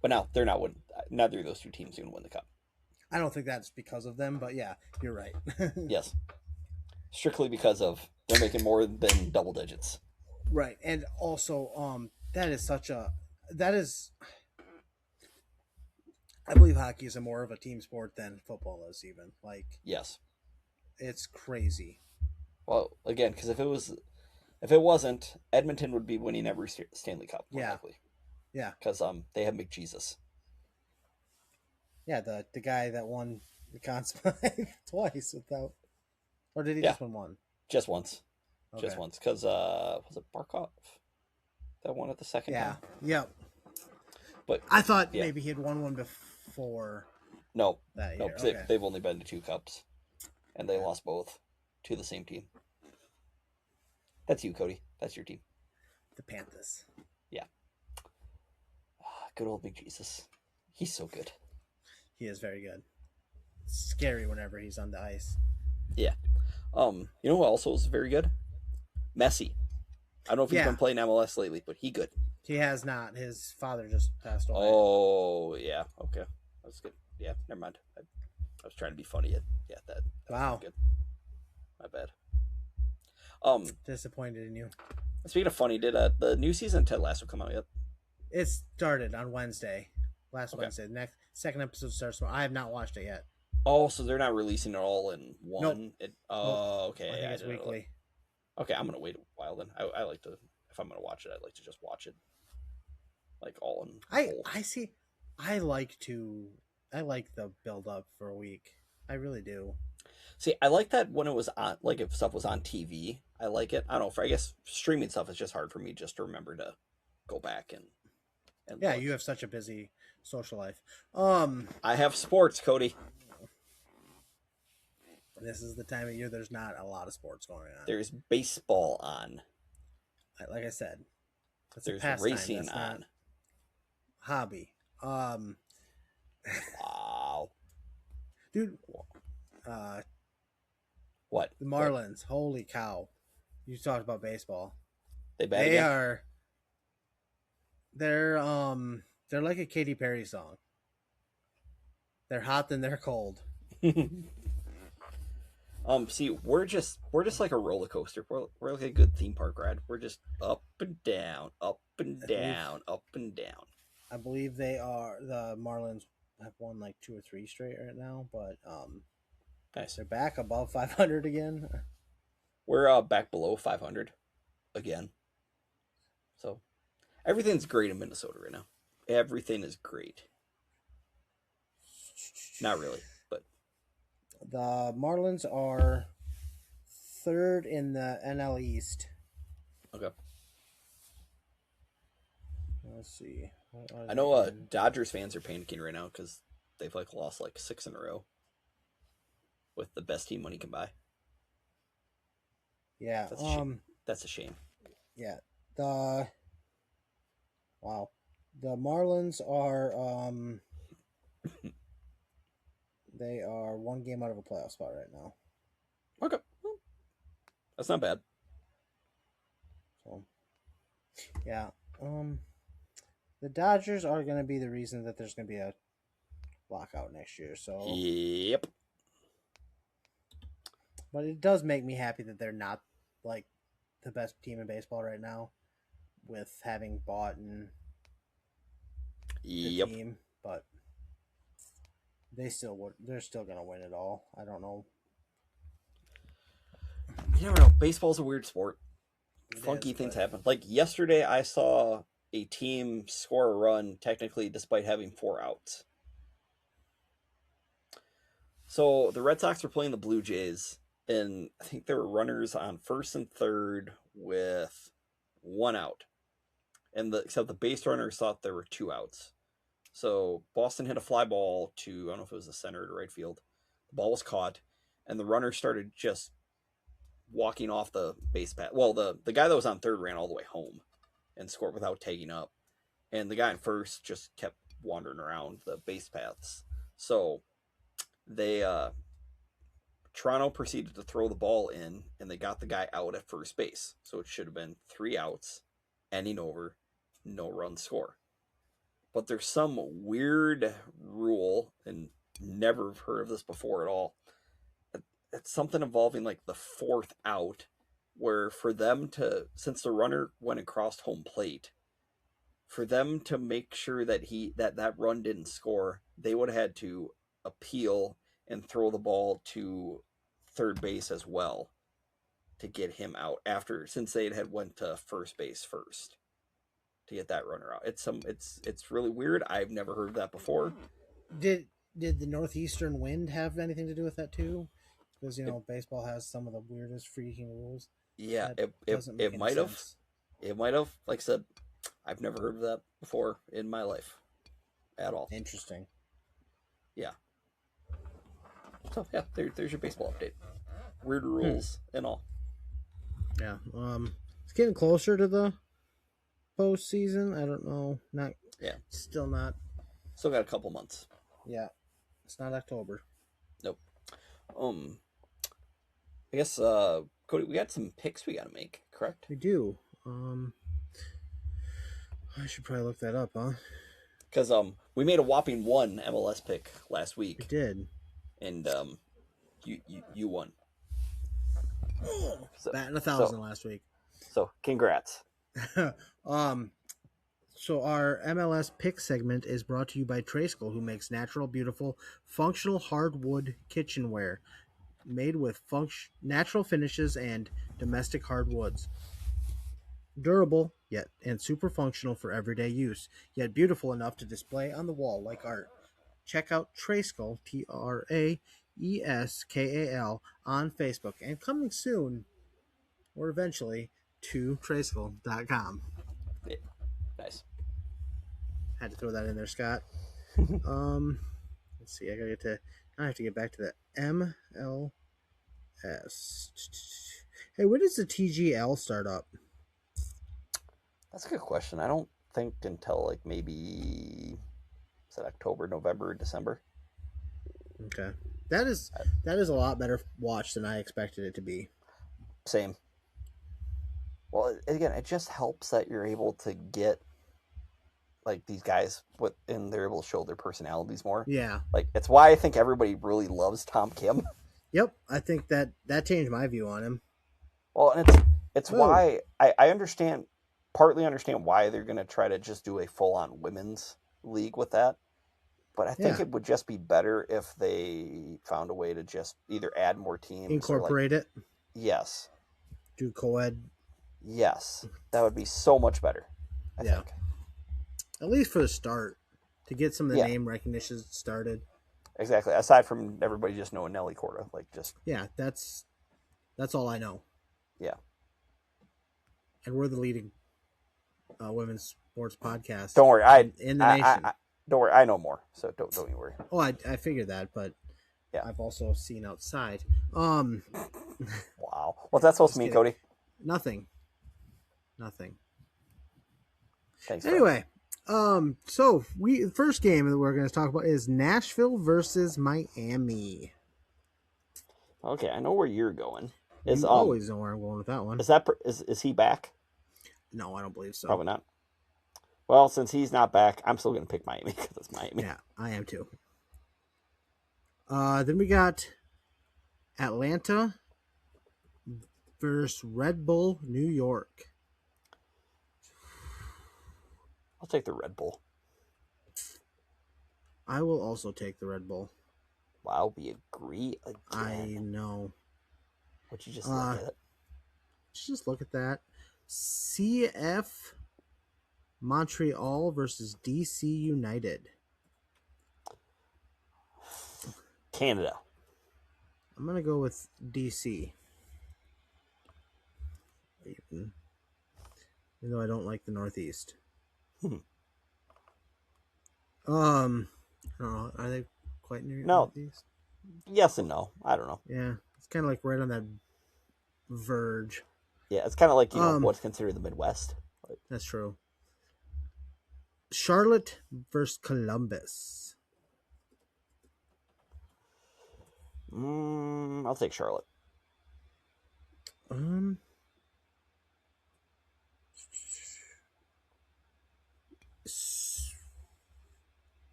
But now they're not winning. Neither of those two teams are going to win the cup. I don't think that's because of them, but yeah, you're right. Yes, strictly because of they're making more than double digits. Right, and also, that is. I believe hockey is more of a team sport than football is. Even like, Yes. it's crazy. Well, again, because if it wasn't, Edmonton would be winning every Stanley Cup more Yeah. likely. Yeah, Because they have McJesus. yeah. The guy that won the Conn Smythe twice without, or did he Yeah. just win one? Just once. Okay. Just once. Because was it Barkov that won it the second Yeah. time? Yep. But I thought yeah. maybe he had won one before No, that no, year. Okay. they've only been to 2 cups, and they lost both to the same team. That's you, Cody. That's your team. The Panthers. Yeah. Good old McJesus. He's so good. He is very good. Scary whenever he's on the ice. Yeah. You know who also is very good? Messi. I don't know if he's Yeah. been playing MLS lately, but he good. He has not. His father just passed away. Oh, yeah. Okay. That's good. Yeah, never mind. I was trying to be funny. Yeah, that Wow. good. My bad. Disappointed in you. Speaking of funny, did the new season of Ted Lasso come out yet? It started on Wednesday. Last Okay. Wednesday. The next second episode starts tomorrow. I have not watched it yet. Oh, so they're not releasing it all in one? Nope. Okay. I think it's didn't know that. weekly. Okay, I'm gonna wait a while then. I like to, if I'm gonna watch it, I'd like to just watch it like all in whole. I see. I like the build up for a week. I really do. See, I like that when it was on, like if stuff was on TV. I like it. I don't know. I guess streaming stuff is just hard for me just to remember to go back and Yeah, look. you have such a busy social life. I have sports, Cody. This is the time of year there's not a lot of sports going on. There's baseball on. Like I said, that's There's a pastime. racing That's on. not hobby. Wow. Dude, What? the Marlins. Holy cow! You talked about baseball. They bet They again? are. They're like a Katy Perry song. They're hot then they're cold. See, we're just like a roller coaster. We're like a good theme park ride. We're just up and down, up and down, up and down. I believe they are. The Marlins have won like 2 or 3 straight right now, but Nice. they're back above 500 again. We're back below 500 again. So everything's great in Minnesota right now. Everything is great. Not really, but The Marlins are 3rd in the NL East. okay. Let's see. I know Dodgers fans are panicking right now because they've like lost like 6 in a row with the best team money can buy. Yeah. That's a shame. That's a shame. Yeah. The Marlins are they are 1 game out of a playoff spot right now. Okay. Well, that's not bad. So yeah. The Dodgers are going to be the reason that there's going to be a lockout next year. So Yep. but it does make me happy that they're not like the best team in baseball right now, with having bought and the Yep. team. But they're still going to win it all. I don't know. You never know. Baseball's a weird sport. Funky is, things but- happen. Like yesterday, I saw a team score a run technically despite having 4 outs. So the Red Sox were playing the Blue Jays, and I think there were runners on first and third with 1 out. And except the base runners thought there were 2 outs. So Boston hit a fly ball to, I don't know if it was the center or the right field. The ball was caught, and the runner started just walking off the base path. Well, the guy that was on third ran all the way home and scored without tagging up. And the guy in first just kept wandering around the base paths. So they Toronto proceeded to throw the ball in, and they got the guy out at first base. So it should have been 3 outs, ending over, no run score. But there's some weird rule, and never have heard of this before at all. It's something involving like the 4th out, where for them to, since the runner went across home plate, for them to make sure that that run didn't score, they would have had to appeal and throw the ball to third base as well to get him out after, since they had went to first base first to get that runner out. It's really weird. I've never heard of that before. Did the northeastern wind have anything to do with that too? Because baseball has some of the weirdest freaking rules. Yeah, That doesn't make it any might have. sense. It might have. Like I said, I've never heard of that before in my life at all. Interesting. Yeah. So yeah, there's your baseball update. Weird rules and all. Yeah. It's getting closer to the postseason. I don't know. Still not. Still got a couple months. Yeah. It's not October. Nope. I guess Cody, we got some picks we gotta make, correct? We do. I should probably look that up, huh? Because we made a whopping 1 MLS pick last week. We did. And you won. So, batting 1,000 last week. So congrats. So our MLS pick segment is brought to you by Trayskull, who makes natural, beautiful, functional hardwood kitchenware made with natural finishes and domestic hardwoods. Durable, yet and super functional for everyday use, yet beautiful enough to display on the wall like art. Check out Trayskull, Traeskal, on Facebook, and coming soon, or eventually, to Trayskull.com. Yeah. Nice. Had to throw that in there, Scott. Let's see. I have to get back to the MLS. Hey, when does the TGL start up? That's a good question. I don't think until like maybe October, November, December. Okay, that is a lot better watch than I expected it to be. Same. Well, again, it just helps that you're able to get like these guys and they're able to show their personalities more. Yeah, like it's why I think everybody really loves Tom Kim. Yep, I think that changed my view on him. Well, and it's why I partly understand why they're going to try to just do a full-on women's league with that. But I think it would just be better if they found a way to just either add more teams. Incorporate it? Yes. Do co-ed? Yes. That would be so much better, I think. At least for the start, to get some of the name recognition started. Exactly. Aside from everybody just knowing Nelly Corda. Yeah, that's all I know. Yeah. And we're the leading women's sports podcast. Don't worry. In the nation. Don't worry. I know more, so don't you worry. Oh, I figured that, but I've also seen outside. Wow. What's that supposed to mean, Cody? Nothing. Thanks. Anyway, so the first game that we're going to talk about is Nashville versus Miami. Okay, I know where you're going. You always know where I'm going with that one. Is he back? No, I don't believe so. Probably not. Well, since he's not back, I'm still going to pick Miami because it's Miami. Yeah, I am too. Then we got Atlanta versus Red Bull New York. I'll take the Red Bull. I will also take the Red Bull. Wow, we agree again. I know. Would you just look at it? Just look at that. CF Montreal versus DC United. Canada. I'm going to go with DC. Even though I don't like the Northeast. I don't know. Are they quite near Northeast? Yes and no. I don't know. Yeah. It's kind of like right on that verge. Yeah, it's kind of like, what's considered the Midwest. That's true. Charlotte versus Columbus. I'll take Charlotte. Um,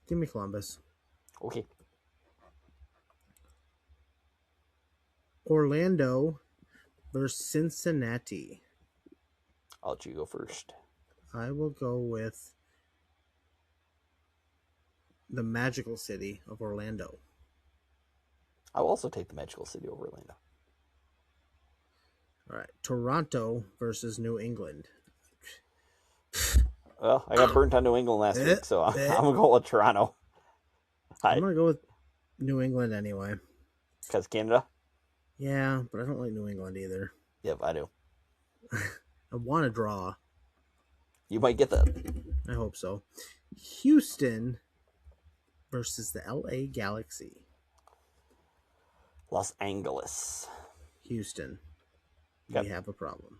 give me Columbus. Okay. Orlando versus Cincinnati. I'll let you go first. I will go with the magical city of Orlando. I will also take the magical city over Orlando. All right. Toronto versus New England. Well, I got burnt on New England last week, so I'm going to go with Toronto. I'm going to go with New England anyway. Because Canada? Yeah, but I don't like New England either. Yep, I do. I want to draw. You might get that. I hope so. Houston versus the LA Galaxy. Los Angeles. Houston. Yep. We have a problem.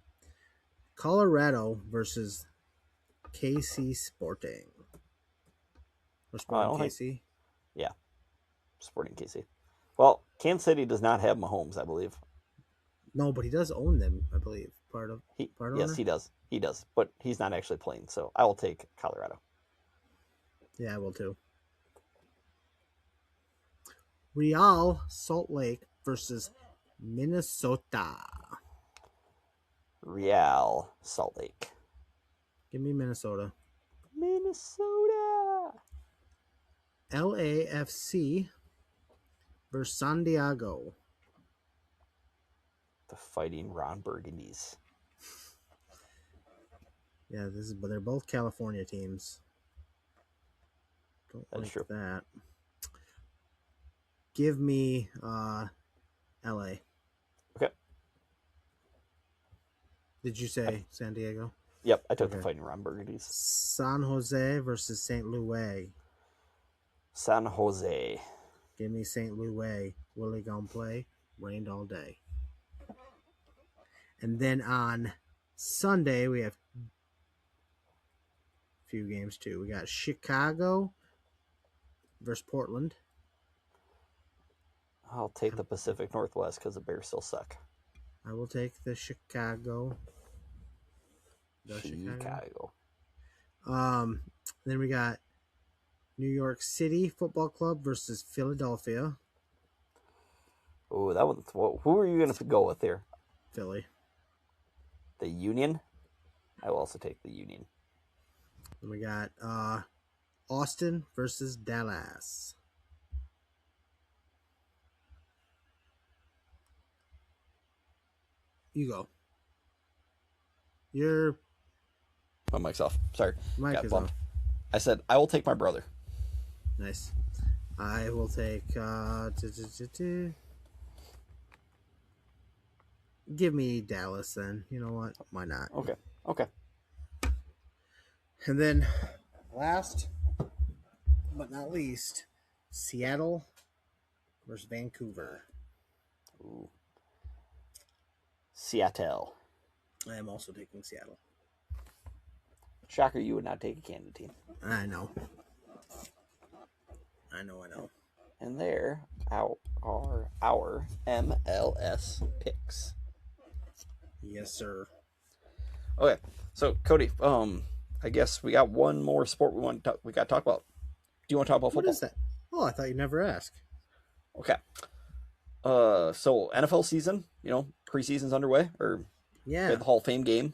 Colorado versus KC Sporting. Or Sporting KC? Yeah. Sporting KC. Well, Kansas City does not have Mahomes, I believe. No, but he does own them, I believe. Yes, owner? he does. He does. But he's not actually playing, so I will take Colorado. Yeah, I will too. Real Salt Lake versus Minnesota. Real Salt Lake. Give me Minnesota. Minnesota. LAFC versus San Diego. The Fighting Ron Burgundies. Yeah, but they're both California teams. Don't That's like true. that. Give me LA. Okay. Did you say San Diego? Yep, I took the Fighting Ron Burgundies. San Jose versus St. Louis. San Jose. Give me St. Louis. Willie gonna play. Rained all day. And then on Sunday, we have a few games too. We got Chicago versus Portland. I'll take the Pacific Northwest because the Bears still suck. I will take the Chicago. Chicago. Then we got New York City Football Club versus Philadelphia. Oh, that one. Who are you going to go with here? Philly. The Union? I will also take the Union. Then we got Austin versus Dallas. You go. My mic's off. Sorry. Mic Got is bumped. off. I said, I will take my brother. Nice. I will take give me Dallas then. You know what? Why not? Okay. And then last but not least, Seattle versus Vancouver. Ooh. Seattle. I am also taking Seattle. Shocker, you would not take a Canada team. I know. And there are our MLS picks. Yes, sir. Okay, so Cody, I guess we got one more sport we got to talk about. Do you want to talk about football? What is that? Oh, I thought you'd never ask. Okay. So NFL season, preseason's underway, or yeah, the Hall of Fame game.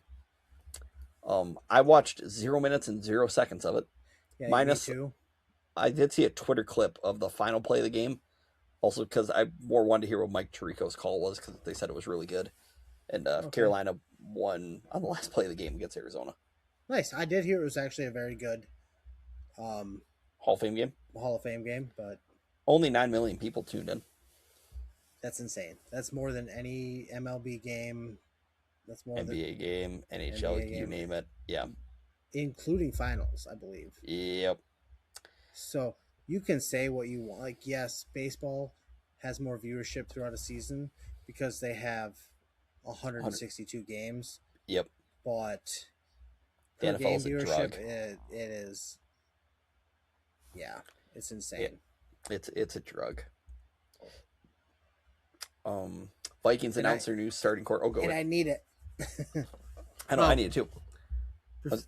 I watched 0 minutes and 0 seconds of it. Yeah, minus, me too. I did see a Twitter clip of the final play of the game. Also, because I more wanted to hear what Mike Tirico's call was, because they said it was really good. And Carolina won on the last play of the game against Arizona. Nice. I did hear it was actually a very good Hall of Fame game. But only 9 million people tuned in. That's insane. That's more than any MLB game. That's more NBA game, NHL, NBA you name it. Yeah. Including finals, I believe. Yep. So you can say what you want. Like, yes, baseball has more viewership throughout a season because they have 162 games. Yep. But the per game NFL's viewership, it is. Yeah, it's insane. It's a drug. Vikings And announced their new starting court. Oh, go ahead. I need it. I know. I need it too.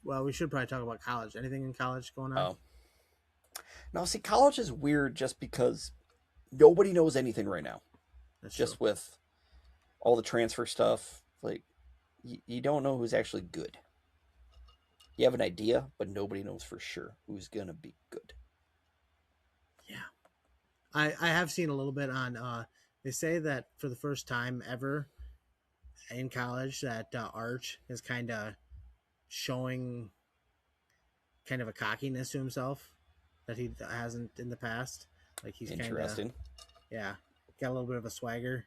Well, we should probably talk about college. Anything in college going on? Oh, now see, college is weird just because nobody knows anything right now. That's Just true. with all the transfer stuff, like you don't know who's actually good. You have an idea, but nobody knows for sure who's gonna be good. Yeah. I have seen a little bit on. They say that for the first time ever in college, that Arch is kind of showing kind of a cockiness to himself that he hasn't in the past. Like he's kind of, Interesting. yeah, got a little bit of a swagger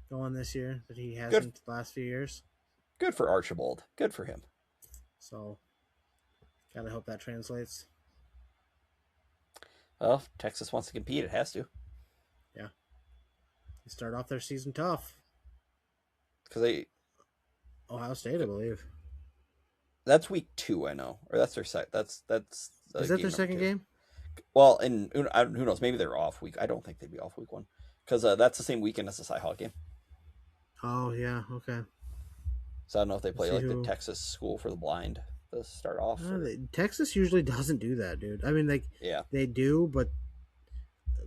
going this year that he Good. hasn't the last few years. Good for Archibald. Good for him. So, gotta hope that translates. Well, if Texas wants to compete, it has to. Yeah, they start off their season tough. Because they Ohio State, I believe. that's week 2, I know, or that's their set. That's Is that game their number second 2. game? Well, and who knows? Maybe they're off week. I don't think they'd be off week 1 because that's the same weekend as the Cy-Hawk game. Oh yeah, okay. So I don't know if they play like who... the Texas School for the Blind to start off. Texas usually doesn't do that, dude. I mean, like Yeah, they do, but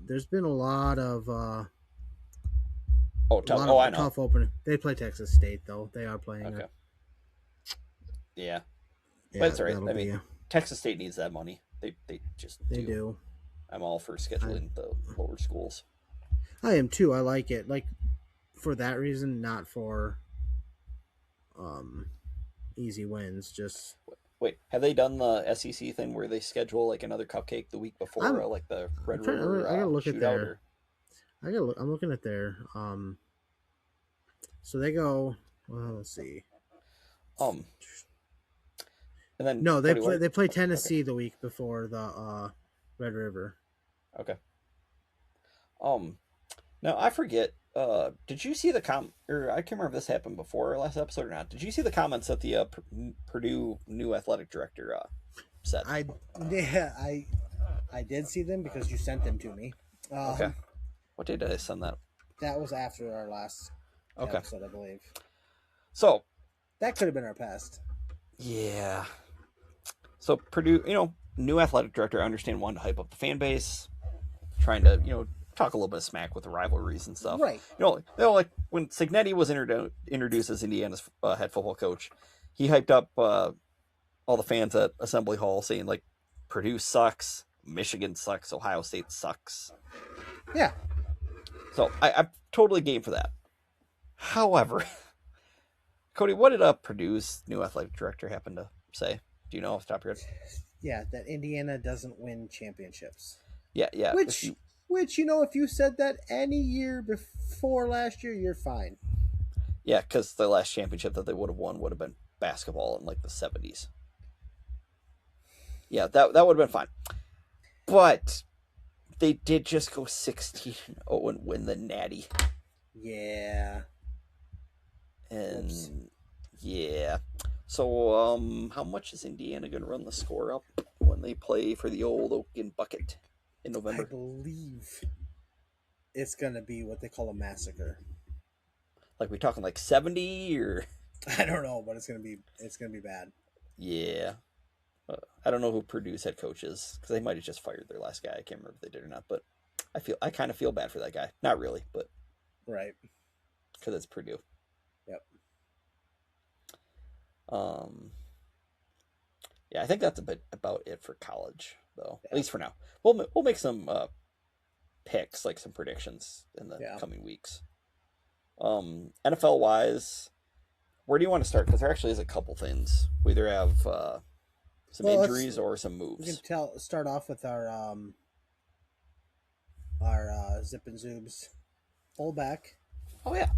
there's been a lot of tough. Oh, I know. tough opening. They play Texas State though. They are playing. Okay. Yeah, Yeah, but it's all right. that'll I be mean, Texas State needs that money. They just they do. do. I'm all for scheduling the lower schools. I am too. I like it. Like for that reason, not for easy wins. Just Wait, have they done the SEC thing where they schedule like another cupcake the week before, like the Red River I gotta look at shootout? their. I gotta look. I'm looking at their. So they go. Well, let's see. And then No, they Cody, play. They play Tennessee the week before the Red River. Okay. Now I forget. Did you see the or I can't remember if this happened before our last episode or not. Did you see the comments that the Purdue new athletic director said? I did see them because you sent them to me. Okay. What day did I send that? That was after our last episode, I believe. So that could have been our past. Yeah. So Purdue, new athletic director, I understand, wanted to hype up the fan base, trying to, talk a little bit of smack with the rivalries and stuff. Right. Like when Cignetti was introduced as Indiana's head football coach, he hyped up all the fans at Assembly Hall, saying like Purdue sucks, Michigan sucks, Ohio State sucks. Yeah. So I'm totally game for that. However, Cody, what did Purdue's new athletic director happen to say? Do you know off the top of your head? Yeah, that Indiana doesn't win championships. Yeah. Which if you said that any year before last year, you're fine. Yeah, because the last championship that they would have won would have been basketball in like the 70s. Yeah, that would have been fine. But they did just go 16-0 and win the Natty. Yeah. And yeah. So how much is Indiana going to run the score up when they play for the old Oaken Bucket in November? I believe it's going to be what they call a massacre. Like we talking like 70 or I don't know, but it's going to be bad. Yeah. I don't know who Purdue's head coach is because they might have just fired their last guy. I can't remember if they did or not, but I kind of feel bad for that guy. Not really, but right, because it's Purdue. Yep. Yeah, I think that's a bit about it for college, though. Yeah. At least for now. We'll make some picks, like some predictions in the coming weeks. NFL wise, where do you want to start? Because there actually is a couple things. We either have some injuries or some moves. We can start off with our Zip and Zoobs fullback. Oh yeah.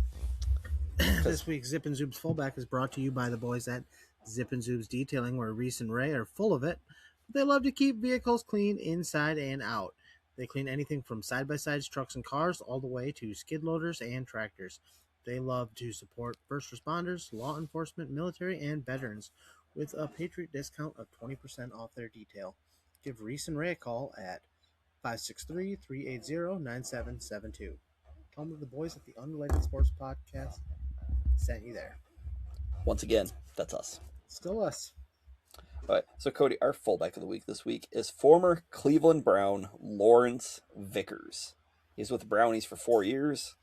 This week's Zip and Zoobs fullback is brought to you by the boys at Zip and Zoobs Detailing, where Reese and Ray are full of it. They love to keep vehicles clean inside and out. They clean anything from side-by-sides, trucks, and cars, all the way to skid loaders and tractors. They love to support first responders, law enforcement, military, and veterans with a Patriot discount of 20% off their detail. Give Reese and Ray a call at 563-380-9772. Tell them that the boys at the Unrelated Sports Podcast sent you there. Once again, that's us. Still us. All right, so Cody, our fullback of the week this week is former Cleveland Brown Lawrence Vickers. He's with the Brownies for 4 years,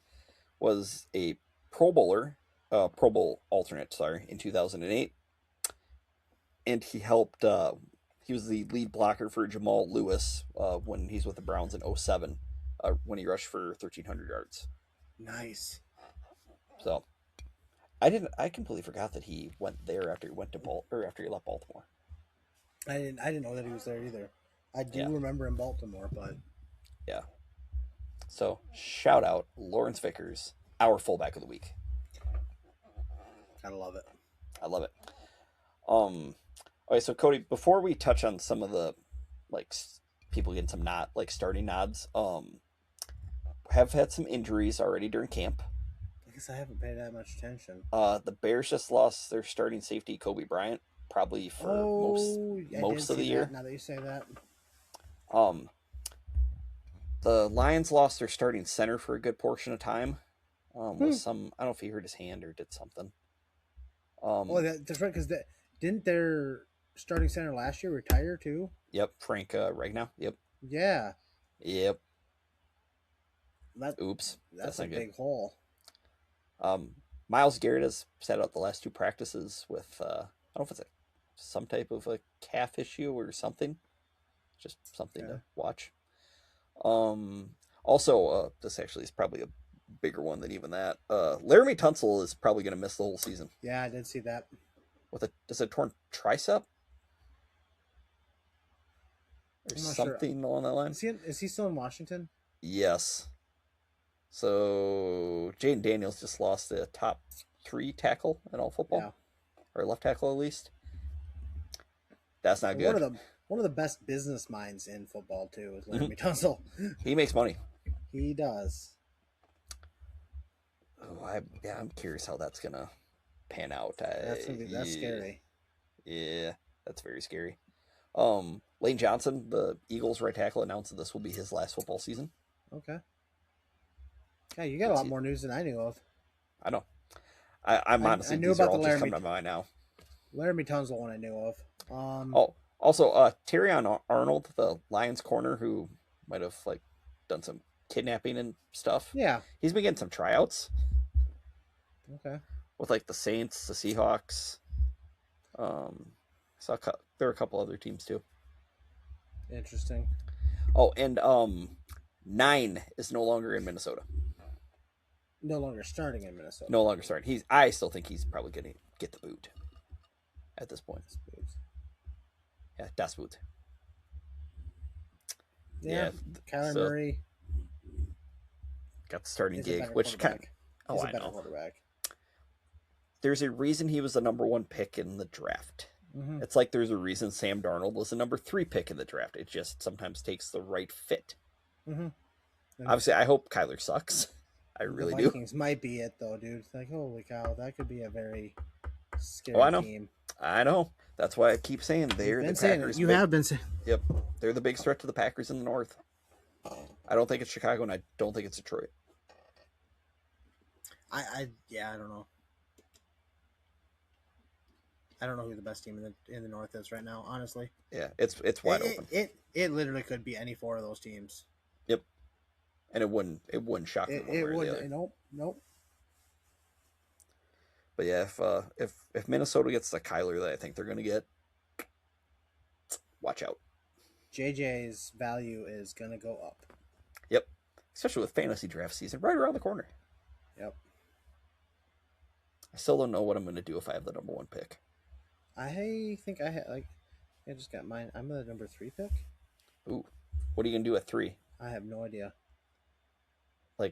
was a Pro Bowler, Pro Bowl alternate, in 2008, and he helped. He was the lead blocker for Jamal Lewis when he's with the Browns in 07, when he rushed for 1,300 yards. Nice. So, I completely forgot that he went there after he went to after he left Baltimore. I didn't know that he was there either. I do remember in Baltimore, but yeah. So shout out Lawrence Vickers, our fullback of the week. Gotta love it. I love it. Okay, so Cody, before we touch on some of the people getting some starting nods, have had some injuries already during camp. I guess I haven't paid that much attention. The Bears just lost their starting safety Kobe Bryant, probably for most of the year. Now that you say that. The Lions lost their starting center for a good portion of time. I don't know if he hurt his hand or did something. That's right, because didn't their starting center last year retire too? Yep, Frank Ragnow. Yep. Yeah. Yep. Oops. That's a big hole. Myles Garrett has sat out the last 2 practices with I don't know if it's some type of a calf issue or something. Just something to watch. Also, this actually is probably a bigger one than even that. Laramie Tunsil is probably going to miss the whole season. Yeah, I did see that. Does a torn tricep? Or something along that line. Is he still in Washington? Yes. So Jaden Daniels just lost the top 3 tackle in all football, or left tackle at least. That's not good. One of the best business minds in football too is Laramie Tunsil. He makes money. He does. Oh, I'm curious how that's gonna pan out. That's scary. Yeah, that's very scary. Lane Johnson, the Eagles right tackle, announced that this will be his last football season. Okay. Yeah, you got a lot more news than I knew of. I know. I'm honestly, knew these about are all the just coming to mind now. Laramie Tunsil one I knew of. Also, Terrion Arnold, the Lions corner who might have done some kidnapping and stuff. Yeah, he's been getting some tryouts. Okay. With the Saints, the Seahawks. There were a couple other teams too. Interesting. Oh, and 9 is no longer in Minnesota. No longer starting in Minnesota. No longer starting. I still think he's probably going to get the boot at this point. Yeah, das Boot. Yeah. Kyler Murray got the starting gig, which kind of... Oh, I know. There's a reason he was the number 1 pick in the draft. Mm-hmm. It's like there's a reason Sam Darnold was the number 3 pick in the draft. It just sometimes takes the right fit. Mm-hmm. Obviously, I hope Kyler sucks. I really do. Vikings might be it, though, dude. It's like, holy cow, that could be a very scary team. I know. That's why I keep saying they're the Packers. You have been saying. Yep. They're the big threat to the Packers in the North. I don't think it's Chicago, and I don't think it's Detroit. I don't know. I don't know who the best team in the North is right now, honestly. Yeah, it's wide open. It literally could be any 4 of those teams. Yep. And it wouldn't shock me. It would. Nope. But yeah, if Minnesota gets the Kyler that I think they're going to get, watch out. JJ's value is going to go up. Yep. Especially with fantasy draft season right around the corner. Yep. I still don't know what I'm going to do if I have the number 1 pick. I think I had I just got mine. I'm the number 3 pick. Ooh. What are you going to do at 3? I have no idea.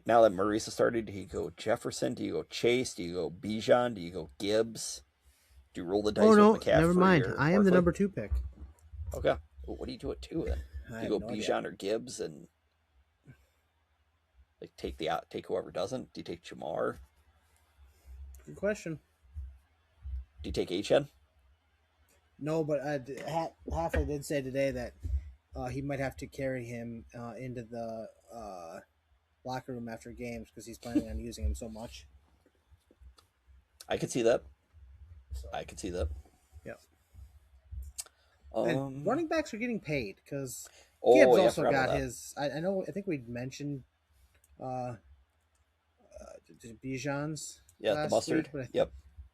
Now that Murray's started, do you go Jefferson? Do you go Chase? Do you go Bijan? Do you go Gibbs? Do you roll the dice with McCaffrey? Never mind. I am the number 2 pick. Okay. Well, what do you do at 2 then? Do you go Bijan or Gibbs and take whoever doesn't? Do you take Jamar? Good question. Do you take H-N? No, but Hoffa did say today that he might have to carry him into the locker room after games because he's planning on using him so much. I could see that. So, I could see that. yeah. And running backs are getting paid because Gibbs also got his. I know. I think we mentioned Bijan's the mustard. Week,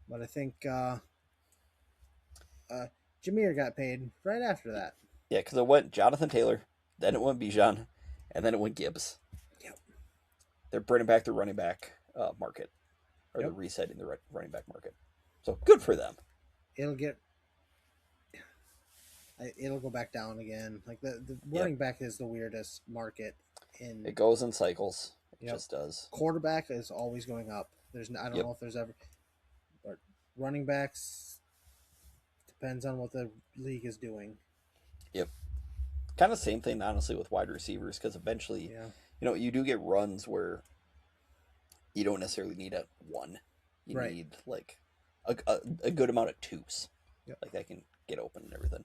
but I think Jameer got paid right after that. Yeah, because it went Jonathan Taylor, then it went Bijan, and then it went Gibbs. Yep. They're bringing back the running back market, or they're resetting the running back market. So good for them. It'll go back down again. Like the running back is the weirdest market. It goes in cycles. It just does. Quarterback is always going up. I don't know if there's ever, but running backs depends on what the league is doing. Yep. Kind of same thing, honestly, with wide receivers, because eventually, you do get runs where you don't necessarily need a one. You need like a good amount of twos. Yep. Like that can get open and everything.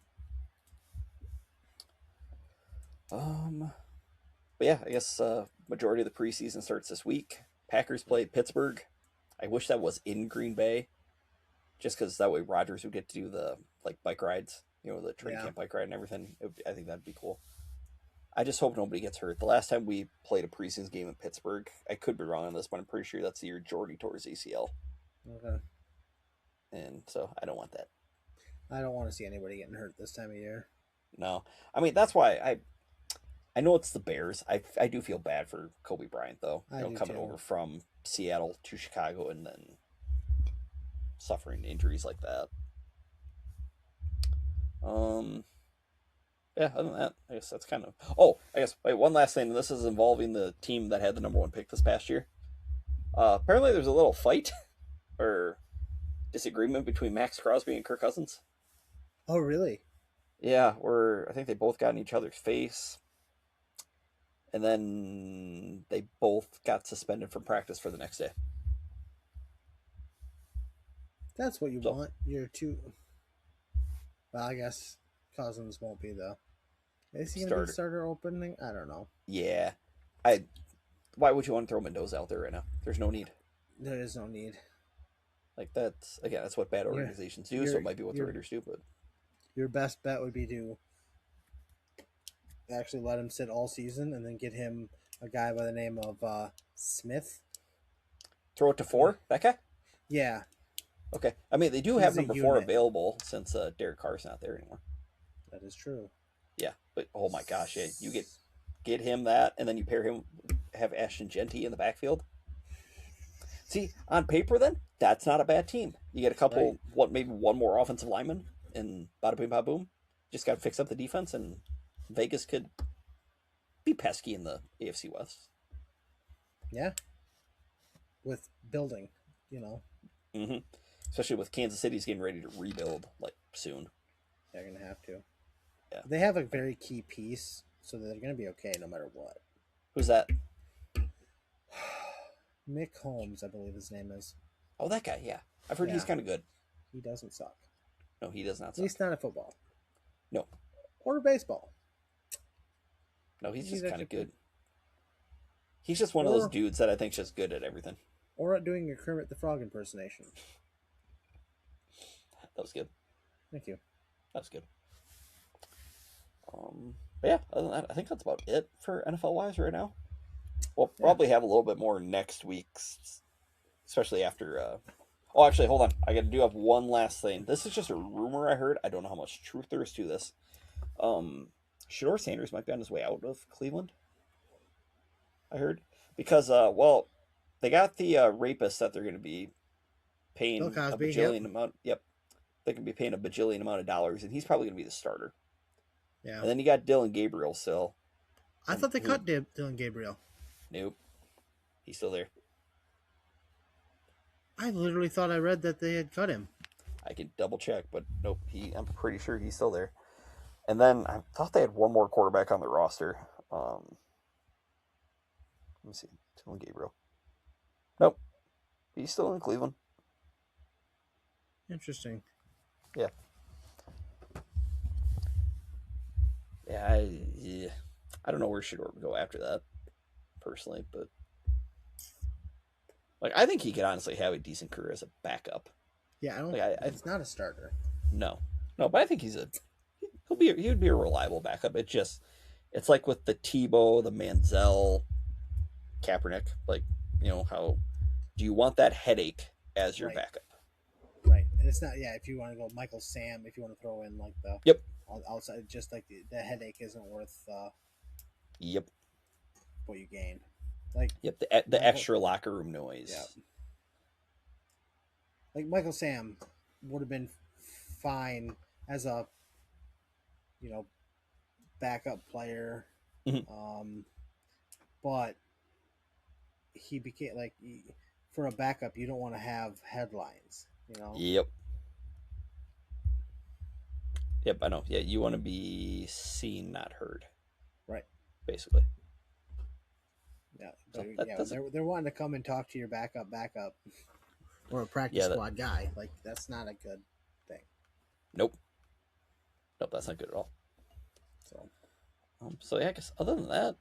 But yeah, I guess majority of the preseason starts this week. Packers play Pittsburgh. I wish that was in Green Bay, just because that way Rodgers would get to do the bike rides, the training camp bike ride and everything. I think that'd be cool. I just hope nobody gets hurt. The last time we played a preseason game in Pittsburgh, I could be wrong on this, but I'm pretty sure that's the year Jordy tore his ACL. Okay. And so I don't want that. I don't want to see anybody getting hurt this time of year. No. I mean, that's why I know it's the Bears. I do feel bad for Kobe Bryant, though. Coming over from Seattle to Chicago and then suffering injuries like that. Yeah, other than that, I guess that's kind of... Oh, one last thing. This is involving the team that had the number 1 pick this past year. Apparently there's a little fight or disagreement between Max Crosby and Kirk Cousins. Oh, really? Yeah, where I think they both got in each other's face. And then they both got suspended from practice for the next day. That's what you want. You're too... Well, I guess Cousins won't be, though. Is he going to be the starter opening? I don't know. Yeah. Why would you want to throw Mendoza out there right now? There's no need. There is no need. That's what bad organizations do, so it might be what the Raiders do, but... Your best bet would be to actually let him sit all season and then get him a guy by the name of Smith. Throw it to 4, Becca? Yeah. Okay. I mean, they do have number 4 available since Derek Carr's not there anymore. That is true. Yeah, but oh my gosh, yeah, you get him that, and then you pair him, have Ashton Genty in the backfield. See, on paper then, that's not a bad team. You get a couple, maybe one more offensive lineman, and bada boom, bada boom. Just got to fix up the defense, and Vegas could be pesky in the AFC West. Yeah. With building, Mm-hmm. Especially with Kansas City's getting ready to rebuild, soon. They're going to have to. Yeah. They have a very key piece, so they're going to be okay no matter what. Who's that? Mick Holmes, I believe his name is. Oh, that guy, yeah. I've heard he's kind of good. He doesn't suck. No, he does not suck. At least not at football. No. Or baseball. No, he's just kind of good. He's just one of those dudes that I think's just good at everything. Or at doing a Kermit the Frog impersonation. That was good. Thank you. That was good. But yeah, other than that, I think that's about it for NFL wise right now. We'll probably have a little bit more next week, especially after. Oh, actually, hold on. I got to do have one last thing. This is just a rumor I heard. I don't know how much truth there is to this. Shador Sanders might be on his way out of Cleveland. I heard because they got the rapist that they're going to be paying Cosby, a bajillion amount. Yep, they can be paying a bajillion amount of dollars, and he's probably going to be the starter. Yeah, and then you got Dylan Gabriel still. I thought they cut Dylan Gabriel. Nope, he's still there. I literally thought I read that they had cut him. I can double check, but nope. I'm pretty sure he's still there. And then I thought they had one more quarterback on the roster. Let me see. Dylan Gabriel. Nope. He's still in Cleveland. Interesting. Yeah. Yeah, I don't know where Shador would go after that. personally, but like I think he could honestly have a decent career as a backup. Yeah, I don't. Like He's not a starter. no, but I think he would be a reliable backup. It's like with the Tebow, the Manziel, Kaepernick. Like how do you want that headache as your Right. backup? Right, and it's not. Yeah, if you want to go Michael Sam, if you want to throw in like the Yep. outside, just like the headache isn't worth Yep. what you gain. Like Yep. The Michael, extra locker room noise. yeah, like Michael Sam would have been fine as a backup player, but he became like for a backup, you don't want to have headlines. Yep. Yep, I know. Yeah, you want to be seen, not heard. Right. Basically. Yeah. So they're wanting to come and talk to your backup, or a practice squad guy. Like that's not a good thing. Nope, that's not good at all. So yeah, I guess other than that,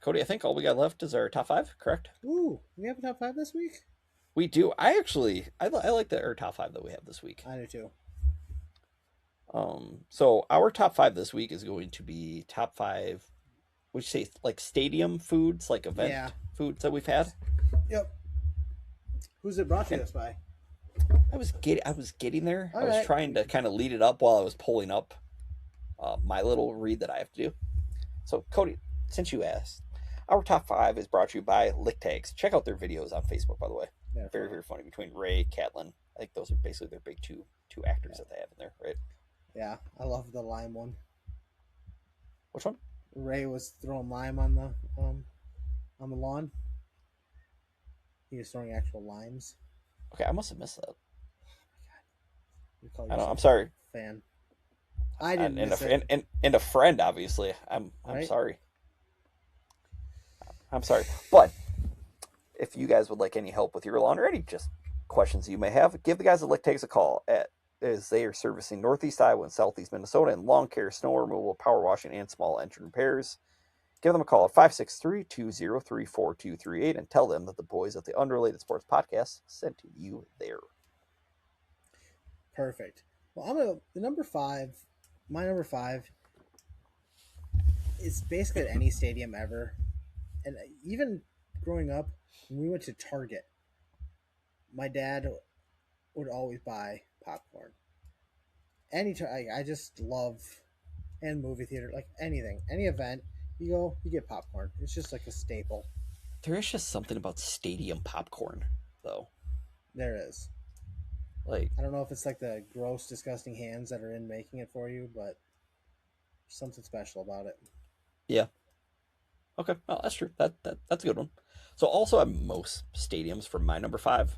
Cody, I think all we got left is our top 5. Correct? Ooh, we have a top 5 this week. We do. I like our top 5 that we have this week. I do too. So our top 5 this week is going to be top 5. Would you say like stadium foods, like event foods that we've had? Yep. Who's it brought to us by? I was getting there. All I was right. trying to kind of lead it up while I was pulling up my little read that I have to do. So Cody, since you asked, our top 5 is brought to you by Lick Tags. Check out their videos on Facebook, by the way. Yeah, very, very funny. Between Ray, Catlin, I think those are basically their big two actors that they have in there, right? Yeah, I love the lime one. Which one? Ray was throwing lime on the lawn. He was throwing actual limes. Okay, I must have missed that. I know. I'm sorry. Fan. I didn't miss it. And a friend, obviously. I'm right? sorry. I'm sorry, but if you guys would like any help with your lawn or any just questions you may have, give the guys at Lick Tags a call as they are servicing Northeast Iowa and Southeast Minnesota in lawn care, snow removal, power washing, and small engine repairs. Give them a call at 563-203-4238 and tell them that the boys at the Unrelated Sports Podcast sent you there. Perfect. Well, my number 5 is basically at any stadium ever. And even growing up, when we went to Target, my dad would always buy popcorn. I just love, and movie theater, like anything, any event, you get popcorn. It's just like a staple. There is just something about stadium popcorn, though. There is. Like, I don't know if it's like the gross, disgusting hands that are in making it for you, but there's something special about it. Yeah. Okay, well, that's true. That's a good one. So also at most stadiums for my number 5,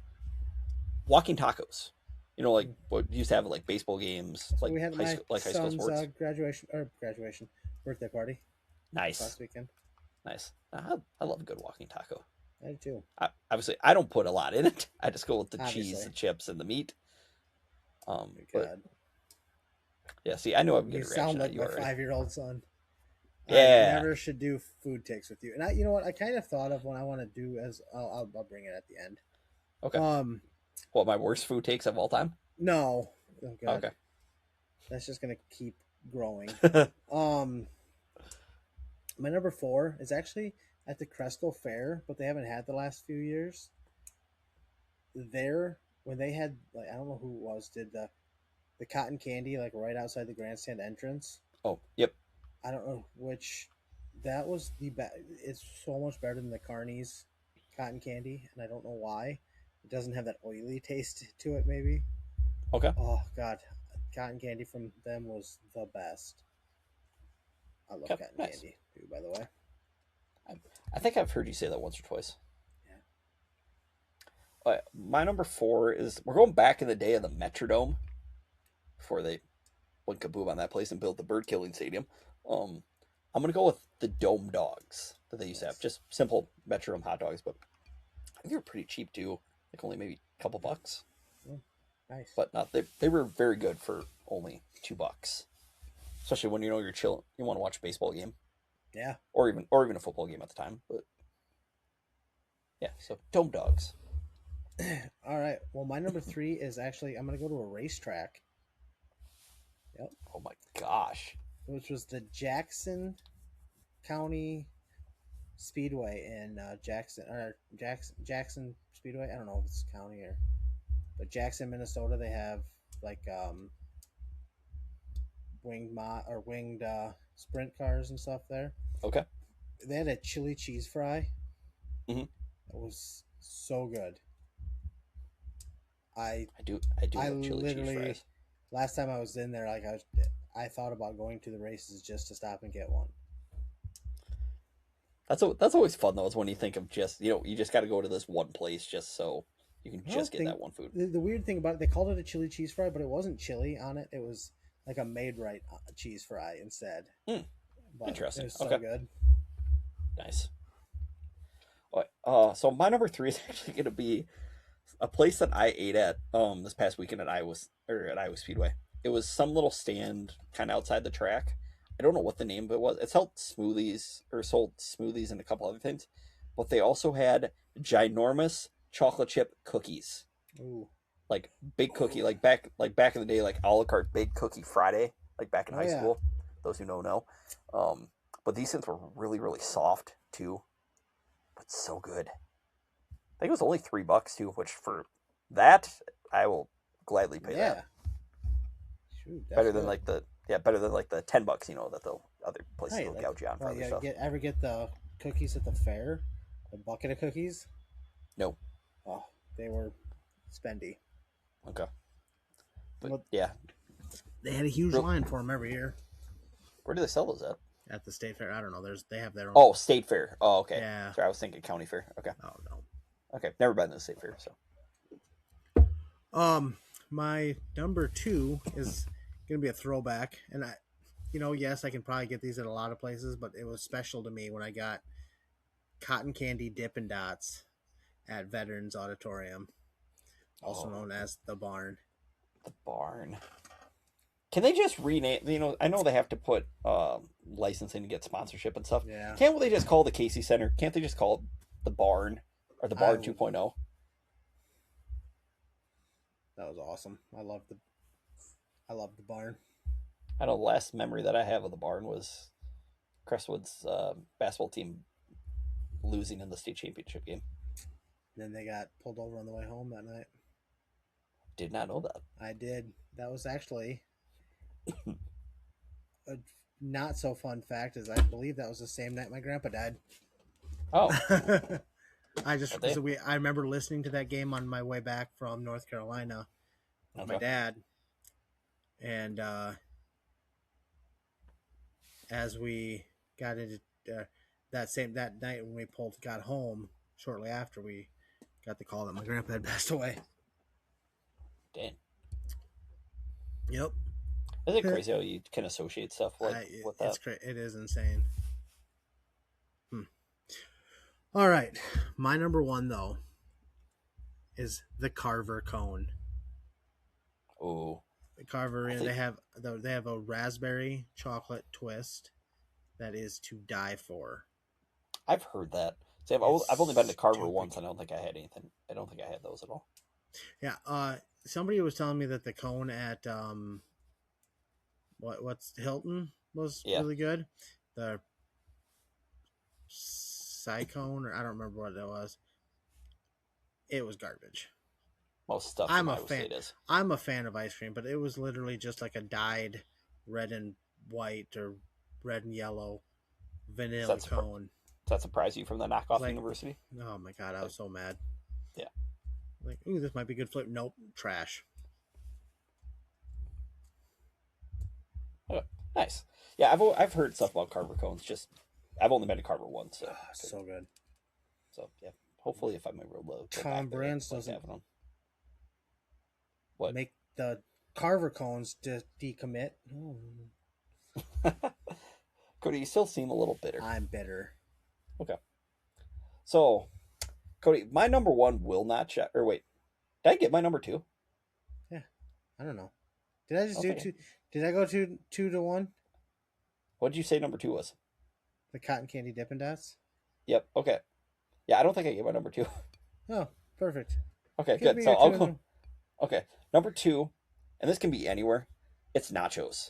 walking tacos. Like what used to have like baseball games, like we had high school sports. graduation birthday party. Nice. Last weekend. Nice. I love a good walking taco. I do too. Obviously, I don't put a lot in it. I just go with the cheese, the chips, and the meat. But, yeah. See, I know I'm good. You sound like my 5-year-old son. Yeah. I never should do food takes with you. And you know what? I kind of thought of what I want to do as I'll bring it at the end. Okay. What, my worst food takes of all time? No. Oh, God. Okay. That's just gonna keep growing. My number 4 is actually at the Cresco Fair, but they haven't had the last few years. There, when they had, like, I don't know who it was, did the cotton candy like right outside the grandstand entrance. Oh, yep. I don't know which. That was the best. It's so much better than the Carney's cotton candy, and I don't know why. It doesn't have that oily taste to it, maybe. Okay. Oh, God. Cotton candy from them was the best. I love cotton candy, too, by the way. I think I've heard you say that once or twice. Yeah. My number 4 is, we're going back in the day of the Metrodome, before they went kaboom on that place and built the bird killing stadium. I'm going to go with the Dome Dogs that they used to have. Just simple Metrodome hot dogs, but I think they were pretty cheap too. Like only maybe a couple bucks. Oh, nice. But no, they were very good for only $2. Especially when you're chilling, you want to watch a baseball game. Yeah. Or even a football game at the time. But Yeah, so dome dogs. All right. Well, my number 3 is actually I'm gonna go to a racetrack. Yep. Oh my gosh. Which was the Jackson County Speedway in Jackson Speedway. I don't know if it's county but Jackson, Minnesota. They have like winged sprint cars and stuff there. Okay. They had a chili cheese fry. Mm-hmm. It was so good. I do love chili cheese fries. Last time I was in there, I thought about going to the races just to stop and get one. That's always fun though. Is when you think of just you just got to go to this one place just so you can just get that one food. The weird thing about it, they called it a chili cheese fry, but it wasn't chili on it. It was like a made right cheese fry instead. But Interesting. It was so good. Nice. So my number 3 is actually going to be a place that I ate at this past weekend at Iowa Speedway. It was some little stand kind of outside the track. I don't know what the name of it was. It sold smoothies and a couple other things, but they also had ginormous chocolate chip cookies. Ooh. Like big cookie, like back in the day, like a la carte big cookie Friday, like back in high school. Those who know. But these things were really, really soft too, but so good. I think it was only $3 too, which for that I will gladly pay that. Shoot, better than like the $10, that the other places will gouge you on for other stuff. Ever get the cookies at the fair? The bucket of cookies? No. Oh, they were spendy. Okay. But yeah, they had a huge line for them every year. Where do they sell those at? At the state fair. I don't know. They have their own. Oh, state fair. Oh, okay. Yeah. Sorry, I was thinking county fair. Okay. Oh no. Okay, never been to the state fair, so. My number 2 is gonna be a throwback, and yes, I can probably get these at a lot of places, but it was special to me when I got cotton candy Dippin' Dots at Veterans Auditorium, also known as the Barn. The Barn. Can they just rename? I know they have to put licensing to get sponsorship and stuff. Yeah. Can't they just call the Casey Center? Can't they just call it the Barn or the Barn 2.0? That was awesome. I love the Barn. I know the last memory that I have of the Barn was Crestwood's basketball team losing in the state championship game. Then they got pulled over on the way home that night. Did not know that. I did. That was actually a not so fun fact, as I believe that was the same night my grandpa died. Oh. I remember listening to that game on my way back from North Carolina with my dad, and as we got into that night when we got home, shortly after we got the call that my grandpa had passed away. Dang. Yep. Isn't it crazy how you can associate stuff with that? It is insane. All right. My number 1, though, is the Carver cone. Oh. The Carver, they have a raspberry chocolate twist that is to die for. I've heard that. See, I've only been to Carver once, and I don't think I had anything. I don't think I had those at all. Yeah. Somebody was telling me that the cone at what's Hilton was really good. The Cycone, or I don't remember what it was. It was garbage. Most stuff I'm a fan of ice cream, but it was literally just like a dyed red and white or red and yellow vanilla cone. Does that surprise you from the knockoff university? Oh my god, I was so mad. Yeah. Like, ooh, this might be good flavor. Nope, trash. Oh, nice. Yeah, I've heard stuff about Carver cones. Just I've only been to Carver once. So good. So yeah, hopefully if I'm able to. Tom Brands doesn't what make the Carver cones decommit. Oh. Cody, you still seem a little bitter. I'm bitter. Okay. So, Cody, my number 1 will not check. Or wait, did I get my number 2? Yeah, I don't know. Did I just do 2? Did I go 2 to 1? What did you say number 2 was? The cotton candy Dippin' Dots. Yep. Okay. Yeah, I don't think I gave my number 2. Oh, perfect. Okay, Give good. me So your I'll two go. and Okay, number 2, and this can be anywhere. It's nachos.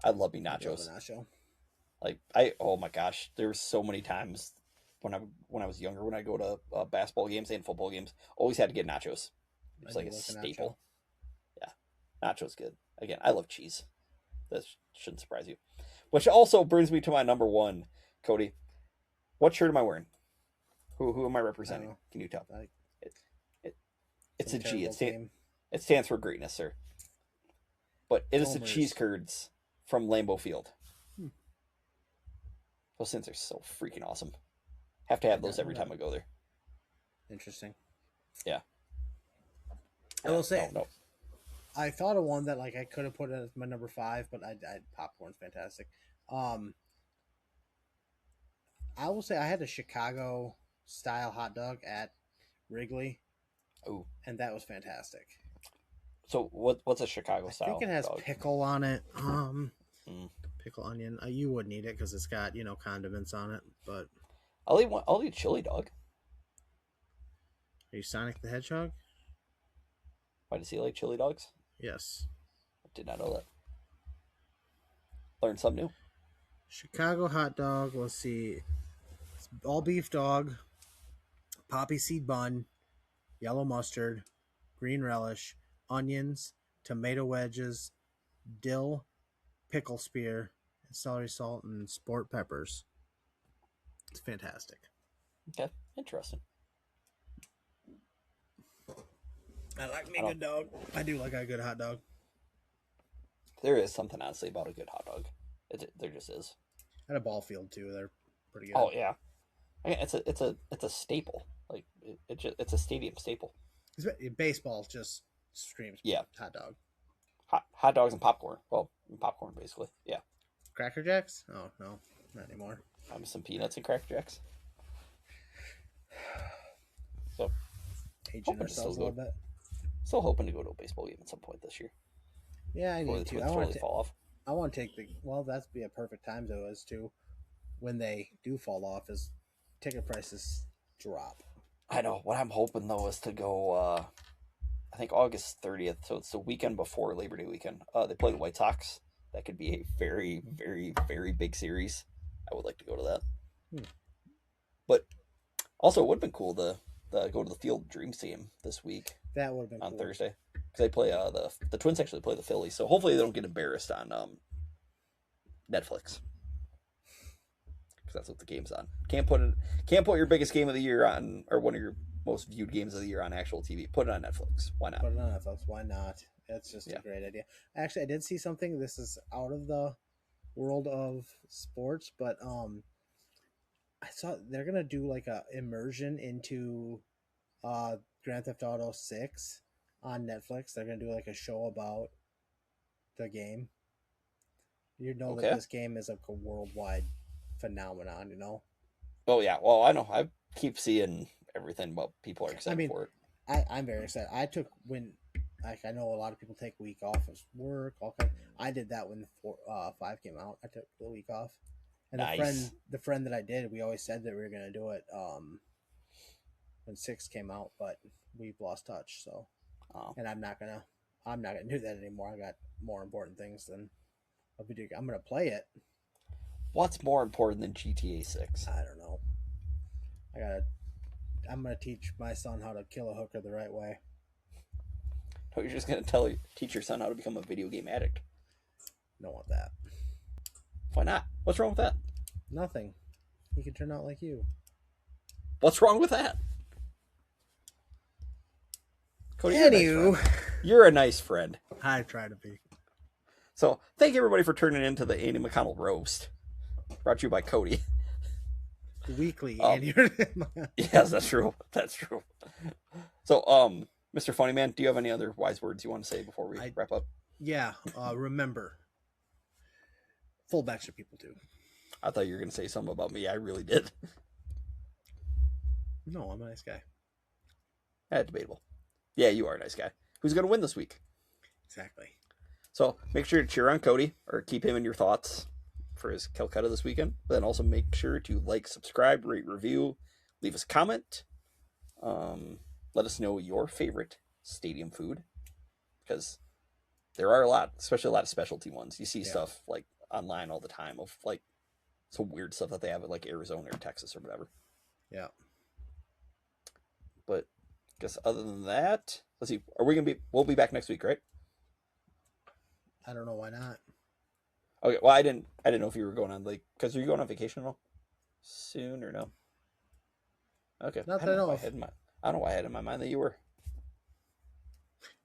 I love me I love a nachos. nacho. Like oh my gosh, there were so many times when I was younger when I go to basketball games and football games, always had to get nachos. I It's do like a like a nacho. staple. Yeah, nachos good. Again, I love cheese. That shouldn't surprise you. Which also brings me to my number 1, Cody. What shirt am I wearing? Who am I I don't representing? know. Can you tell? Like It, it it's some a G. terrible team. It stands for greatness, sir. But it is the cheese Homers. curds from Lambeau Field. Hmm. Those things are so freaking awesome. Have to have Did those not know every that. time I go there. Interesting. Yeah. I will say, No. I thought of one that like I could have put as my number 5, but I popcorn's fantastic. I will say I had a Chicago style hot dog at Wrigley, Oh, and that was fantastic. so what's a Chicago I style think it has dog? pickle on it. Mm. Pickle onion. You wouldn't eat it because it's got condiments on it. But I'll eat chili dog. are you Sonic the Hedgehog? Why does he like chili dogs? Yes. I did not know that. Learned something new. Chicago hot dog. Let's see. It's all beef dog, poppy seed bun, yellow mustard, green relish, onions, tomato wedges, dill, pickle spear, celery salt, and sport peppers. It's fantastic. Okay, interesting. I like me I a don't- good dog. I do like a good hot dog. There is something honestly about a good hot dog. There just is. At a ball field too, they're pretty good. Oh yeah, I mean, it's a staple. Like it's a stadium staple. Baseball just screams Yeah, hot dog. hot dogs and popcorn. Well, popcorn basically. Yeah, Cracker Jacks? Oh no, not anymore. some peanuts and Cracker Jacks. So Aging Hoping to ourselves a still little bit. still hoping to go to a baseball game at some point this year. Yeah, I Before need they to. totally fall off. I want to take the. Well, that'd be a perfect time though, as to when they do fall off, is ticket prices drop. I know. What I'm hoping though is to go. I think August 30th, so it's the weekend before Labor Day weekend. They play the White Sox. That could be a very, very, very big series. I would like to go to that. But also, it would have been cool to go to the Field of Dreams game this week That would have been on cool. Thursday, because they play the Twins actually play the Phillies. So hopefully they don't get embarrassed on Netflix, because that's what the game's on. Can't put your biggest game of the year on, or one of your most viewed games of the year on actual TV. Put it on Netflix. Why not? Put it on Netflix. Why not? That's just Yeah. a great idea. Actually, I did see something. This is out of the world of sports, but I saw they're gonna do like a immersion into Grand Theft Auto 6 on Netflix. They're gonna do like a show about the game. You know Okay. that this game is like a worldwide phenomenon, you know? Oh yeah. Well, I know. I keep seeing everything about people are excited for it. I'm very excited. I took when like I know a lot of people take a week off of work, all kind. I did that when 5 came out. I took the week off. And Nice. the friend that I did, we always said that we were gonna do it when 6 came out, but we've lost touch. So, and I'm not gonna do that anymore. I got more important things than a video game. I'm gonna play it. What's more important than GTA 6? I don't know. I'm gonna teach my son how to kill a hooker the right way. No, you're just gonna teach your son how to become a video game addict. Don't want that. Why not? What's wrong with that? Nothing. He could turn out like you. What's wrong with that? Cody, you're a nice Anywho, friend. You're a nice friend. I try to be. So thank you everybody for turning into the Andy McConnell roast, brought to you by Cody. Weekly, Andy. Yes, that's true. That's true. So, Mr. Funny Man, do you have any other wise words you want to say before we wrap up? Yeah. Remember, fullbacks are people too. I thought you were going to say something about me. I really did. No, I'm a nice guy. Debatable. Yeah, you are a nice guy. Who's going to win this week? Exactly. So make sure to cheer on Cody, or keep him in your thoughts for his Calcutta this weekend. But then also make sure to like, subscribe, rate, review, leave us a comment. Let us know your favorite stadium food, because there are a lot, especially a lot of specialty ones. You see stuff like online all the time of like some weird stuff that they have at like Arizona or Texas or whatever. Yeah. But I guess other than that, let's see. We'll be back next week, right? I don't know why not. Okay. Well, I didn't know if you were going on because are you going on vacation at all soon or no? Okay. Not that I know of. I don't know why I had in my mind that you were.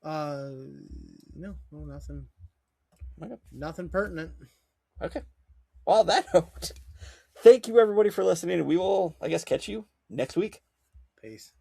No, nothing. Okay. Nothing pertinent. Okay. Well, on that note, thank you everybody for listening, and we will, I guess, catch you next week. Peace.